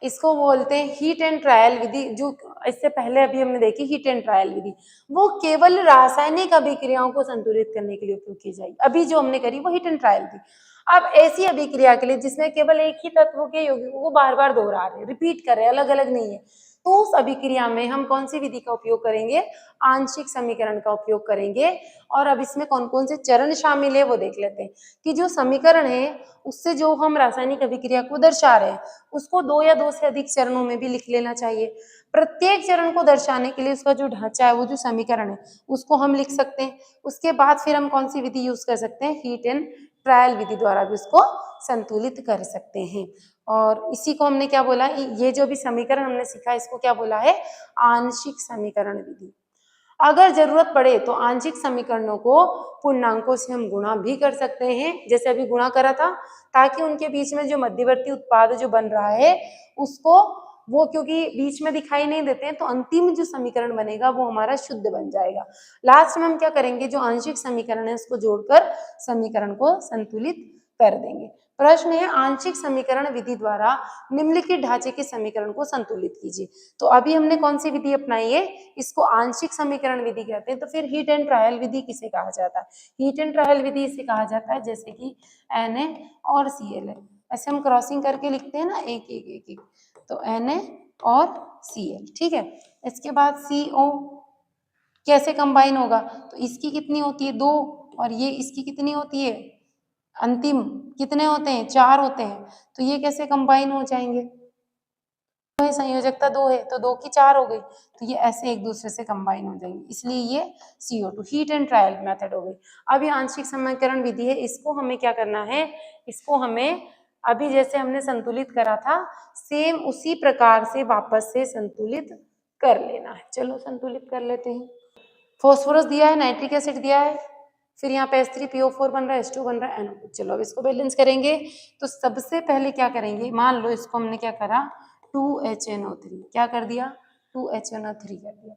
इसको बोलते हैं हीट एंड ट्रायल विधि। जो इससे पहले अभी हमने देखी हीट एंड ट्रायल विधि, वो केवल रासायनिक अभिक्रियाओं को संतुलित करने के लिए उपयोग की जाएगी। अभी जो हमने करी वो हीट एंड ट्रायल थी। अब ऐसी अभिक्रिया के लिए जिसमें केवल एक ही तत्व के यौगिकों को बार बार दोहरा रहे, रिपीट कर रहे, अलग अलग नहीं है, तो उस अभिक्रिया में हम कौन सी विधि का उपयोग करेंगे? आंशिक समीकरण का उपयोग करेंगे। और अब इसमें कौन कौन से चरण शामिल है वो देख लेते हैं कि जो समीकरण है उससे जो हम रासायनिक अभिक्रिया को दर्शा रहे हैं उसको 2 या 2 से अधिक चरणों में भी लिख लेना चाहिए। प्रत्येक चरण को दर्शाने के लिए उसका जो ढांचा है, वो जो समीकरण है, उसको हम लिख सकते हैं। उसके बाद फिर हम कौन सी विधि यूज कर सकते हैं, हीट एंड ट्रायल विधि द्वारा भी उसको संतुलित कर सकते हैं। और इसी को हमने क्या बोला, ये जो भी समीकरण हमने सीखा इसको क्या बोला है, आंशिक समीकरण विधि। अगर जरूरत पड़े तो आंशिक समीकरणों को पूर्णांकों से हम गुणा भी कर सकते हैं, जैसे अभी गुणा करा था, ताकि उनके बीच में जो मध्यवर्ती उत्पाद जो बन रहा है उसको, वो क्योंकि बीच में दिखाई नहीं देते हैं, तो अंतिम जो समीकरण बनेगा वो हमारा शुद्ध बन जाएगा। लास्ट में हम क्या करेंगे, जो आंशिक समीकरण है उसको जोड़कर समीकरण को संतुलित कर देंगे। प्रश्न है, आंशिक समीकरण विधि द्वारा निम्नलिखित ढांचे के समीकरण को संतुलित कीजिए। तो अभी हमने कौन सी विधि अपनाई है, इसको आंशिक समीकरण विधि कहते हैं। तो फिर हीट एंड ट्रायल विधि किसे कहा जाता है, हीट एंड ट्रायल विधि इसे कहा जाता है जैसे कि Na और Cl है, ऐसे हम क्रॉसिंग करके लिखते हैं ना, एक एक एक एक, तो Na और Cl, ठीक है। इसके बाद CO कैसे कंबाइन होगा, तो इसकी कितनी होती है, 2, और ये इसकी कितनी होती है, अंतिम कितने होते हैं, 4 होते हैं, तो ये कैसे कंबाइन हो जाएंगे, संयोजकता 2 है तो 2 की 4 हो गई, तो ये ऐसे एक दूसरे से कंबाइन हो जाएंगे, इसलिए ये CO2 heat and trial method हो गई। अब ये आंशिक समीकरण विधि है, इसको हमें क्या करना है, इसको हमें अभी जैसे हमने संतुलित करा था सेम उसी प्रकार से वापस से संतुलित कर लेना है। चलो संतुलित कर लेते हैं। फॉस्फोरस दिया है, नाइट्रिक एसिड दिया है, फिर यहाँ पे H3PO4 बन रहा है, H2 बन रहा है, NO2। चलो अब इसको बैलेंस करेंगे। तो सबसे पहले क्या करेंगे, मान लो इसको हमने क्या करा, 2HNO3, क्या कर दिया, 2HNO3 कर दिया,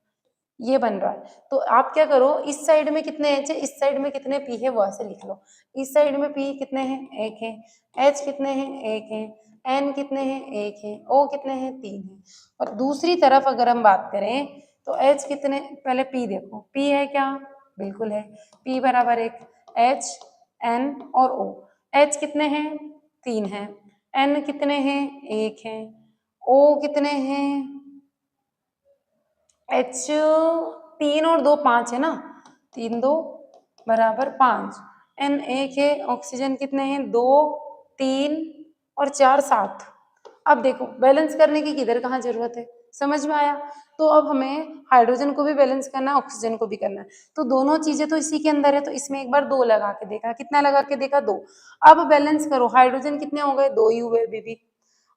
ये बन रहा है। तो आप क्या करो, इस साइड में कितने H है, इस साइड में कितने P है, वो ऐसे लिख लो। इस साइड में P कितने हैं, 1 है, H कितने हैं, 1 है, N कितने हैं, 1 है, O कितने हैं, 3 है। और दूसरी तरफ अगर हम बात करें तो H कितने, पहले P देखो, P है क्या, बिल्कुल है, P बराबर 1, H N और O। H कितने हैं, 3 है, N कितने हैं, 1 है, O कितने हैं, H 3 और 2 5 है ना, 3 2 बराबर 5, N 1 है, ऑक्सीजन कितने हैं, 2 3 और 4 7। अब देखो बैलेंस करने की किधर कहाँ जरूरत है, समझ में आया। तो अब हमें हाइड्रोजन को भी बैलेंस करना है, ऑक्सीजन को भी करना है, तो दोनों चीजें तो इसी के अंदर है, तो इसमें एक बार 2 लगा के देखा, कितना लगा के देखा, 2। अब बैलेंस करो, हाइड्रोजन कितने हो गए, 2 ही हुए अभी भी,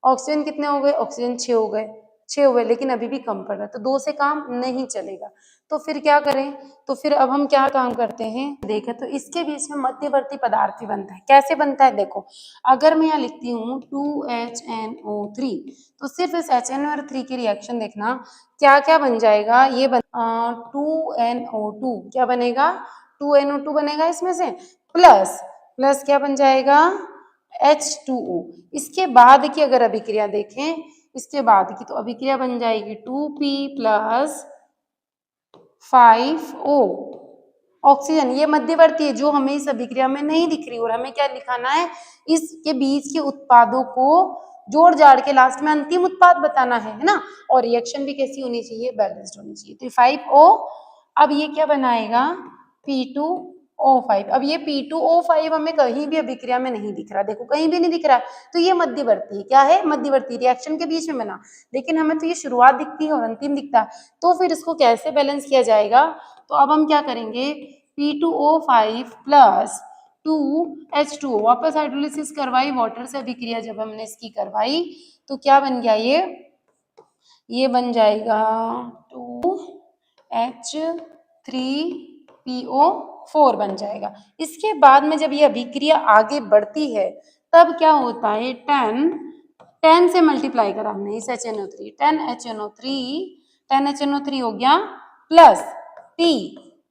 ऑक्सीजन कितने हो गए, ऑक्सीजन 6 हो गए, 6 हुए, लेकिन अभी भी कम पड़ रहा है, तो 2 से काम नहीं चलेगा। तो फिर क्या करें, तो फिर अब हम क्या काम करते हैं, देखें तो इसके बीच में मध्यवर्ती पदार्थ भी बनता है। कैसे बनता है, देखो अगर मैं यहाँ लिखती हूँ 2HNO3, तो सिर्फ इस HNO3 की रिएक्शन देखना क्या क्या बन जाएगा, ये 2NO2, क्या बनेगा, 2NO2 बनेगा इसमें से, प्लस प्लस क्या बन जाएगा, H2O। इसके बाद की अगर अभिक्रिया देखें, इसके बाद की तो अभिक्रिया बन जाएगी 2P प्लस 5O। ऑक्सीजन ये मध्यवर्ती है जो हमें इस अभिक्रिया में नहीं दिख रही, और हमें क्या लिखाना है, इसके बीच के उत्पादों को जोड़ जाड़ के लास्ट में अंतिम उत्पाद बताना है ना। और रिएक्शन भी कैसी होनी चाहिए, बैलेंस्ड होनी चाहिए। तो 5O, अब ये क्या बनाएगा, P2O5। अब ये P2O5 हमें कहीं भी अभिक्रिया में नहीं दिख रहा, देखो कहीं भी नहीं दिख रहा, तो ये मध्यवर्ती क्या है, मध्यवर्ती रिएक्शन के बीच में बना, लेकिन हमें तो ये शुरुआत दिखती है और अंतिम दिखता है। तो फिर इसको कैसे बैलेंस किया जाएगा, तो अब हम क्या करेंगे, P2O5 प्लस 2H2O, वापस हाइड्रोलिसिस करवाई, वाटर से अभिक्रिया जब हमने इसकी करवाई तो क्या बन गया, ये बन जाएगा 2H3PO4 बन जाएगा। इसके बाद में जब ये अभिक्रिया आगे बढ़ती है तब क्या होता है, 10 से मल्टीप्लाई करा हमने इस HNO3, 10HNO3 हो गया, plus P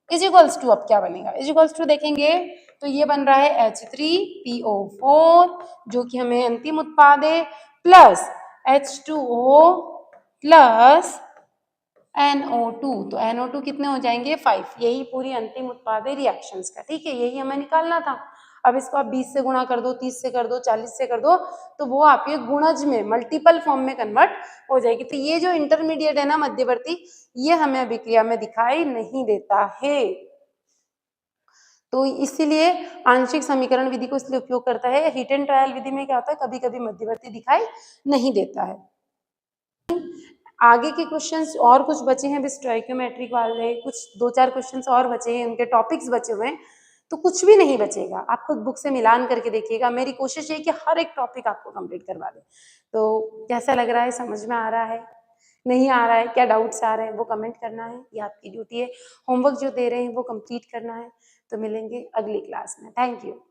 is equals to, अब क्या बनेगा, इज इक्वल्स टू देखेंगे तो ये बन रहा है H3PO4 जो कि हमें अंतिम उत्पाद है, प्लस H2O प्लस NO2, तो NO2 कितने हो जाएंगे, 5। यही पूरी अंतिम उत्पाद है रिएक्शंस का, ठीक है, यही हमें निकालना था। अब इसको आप 20 से गुणा कर दो, 30 से कर दो, 40 से कर दो, तो वो आपके गुणज में मल्टीपल फॉर्म में कन्वर्ट हो जाएगी। तो ये जो इंटरमीडिएट है ना, मध्यवर्ती, ये हमें अभिक्रिया में दिखाई नहीं देता है। तो इसीलिए आंशिक समीकरण विधि को इसलिए उपयोग करता है। हीट एंड ट्रायल विधि में क्या होता है, कभी कभी मध्यवर्ती दिखाई नहीं देता है। आगे के क्वेश्चंस और कुछ बचे हैं, स्टोइकोमेट्रिक वाले कुछ 2-4 क्वेश्चंस और बचे हैं, उनके टॉपिक्स बचे हुए हैं, तो कुछ भी नहीं बचेगा। आप खुद बुक से मिलान करके देखिएगा। मेरी कोशिश है कि हर एक टॉपिक आपको कंप्लीट करवा दें। तो कैसा लग रहा है, समझ में आ रहा है, नहीं आ रहा है, क्या डाउट्स आ रहे हैं, वो कमेंट करना है, ये आपकी ड्यूटी है। होमवर्क जो दे रहे हैं वो कंप्लीट करना है। तो मिलेंगे अगली क्लास में। Thank you.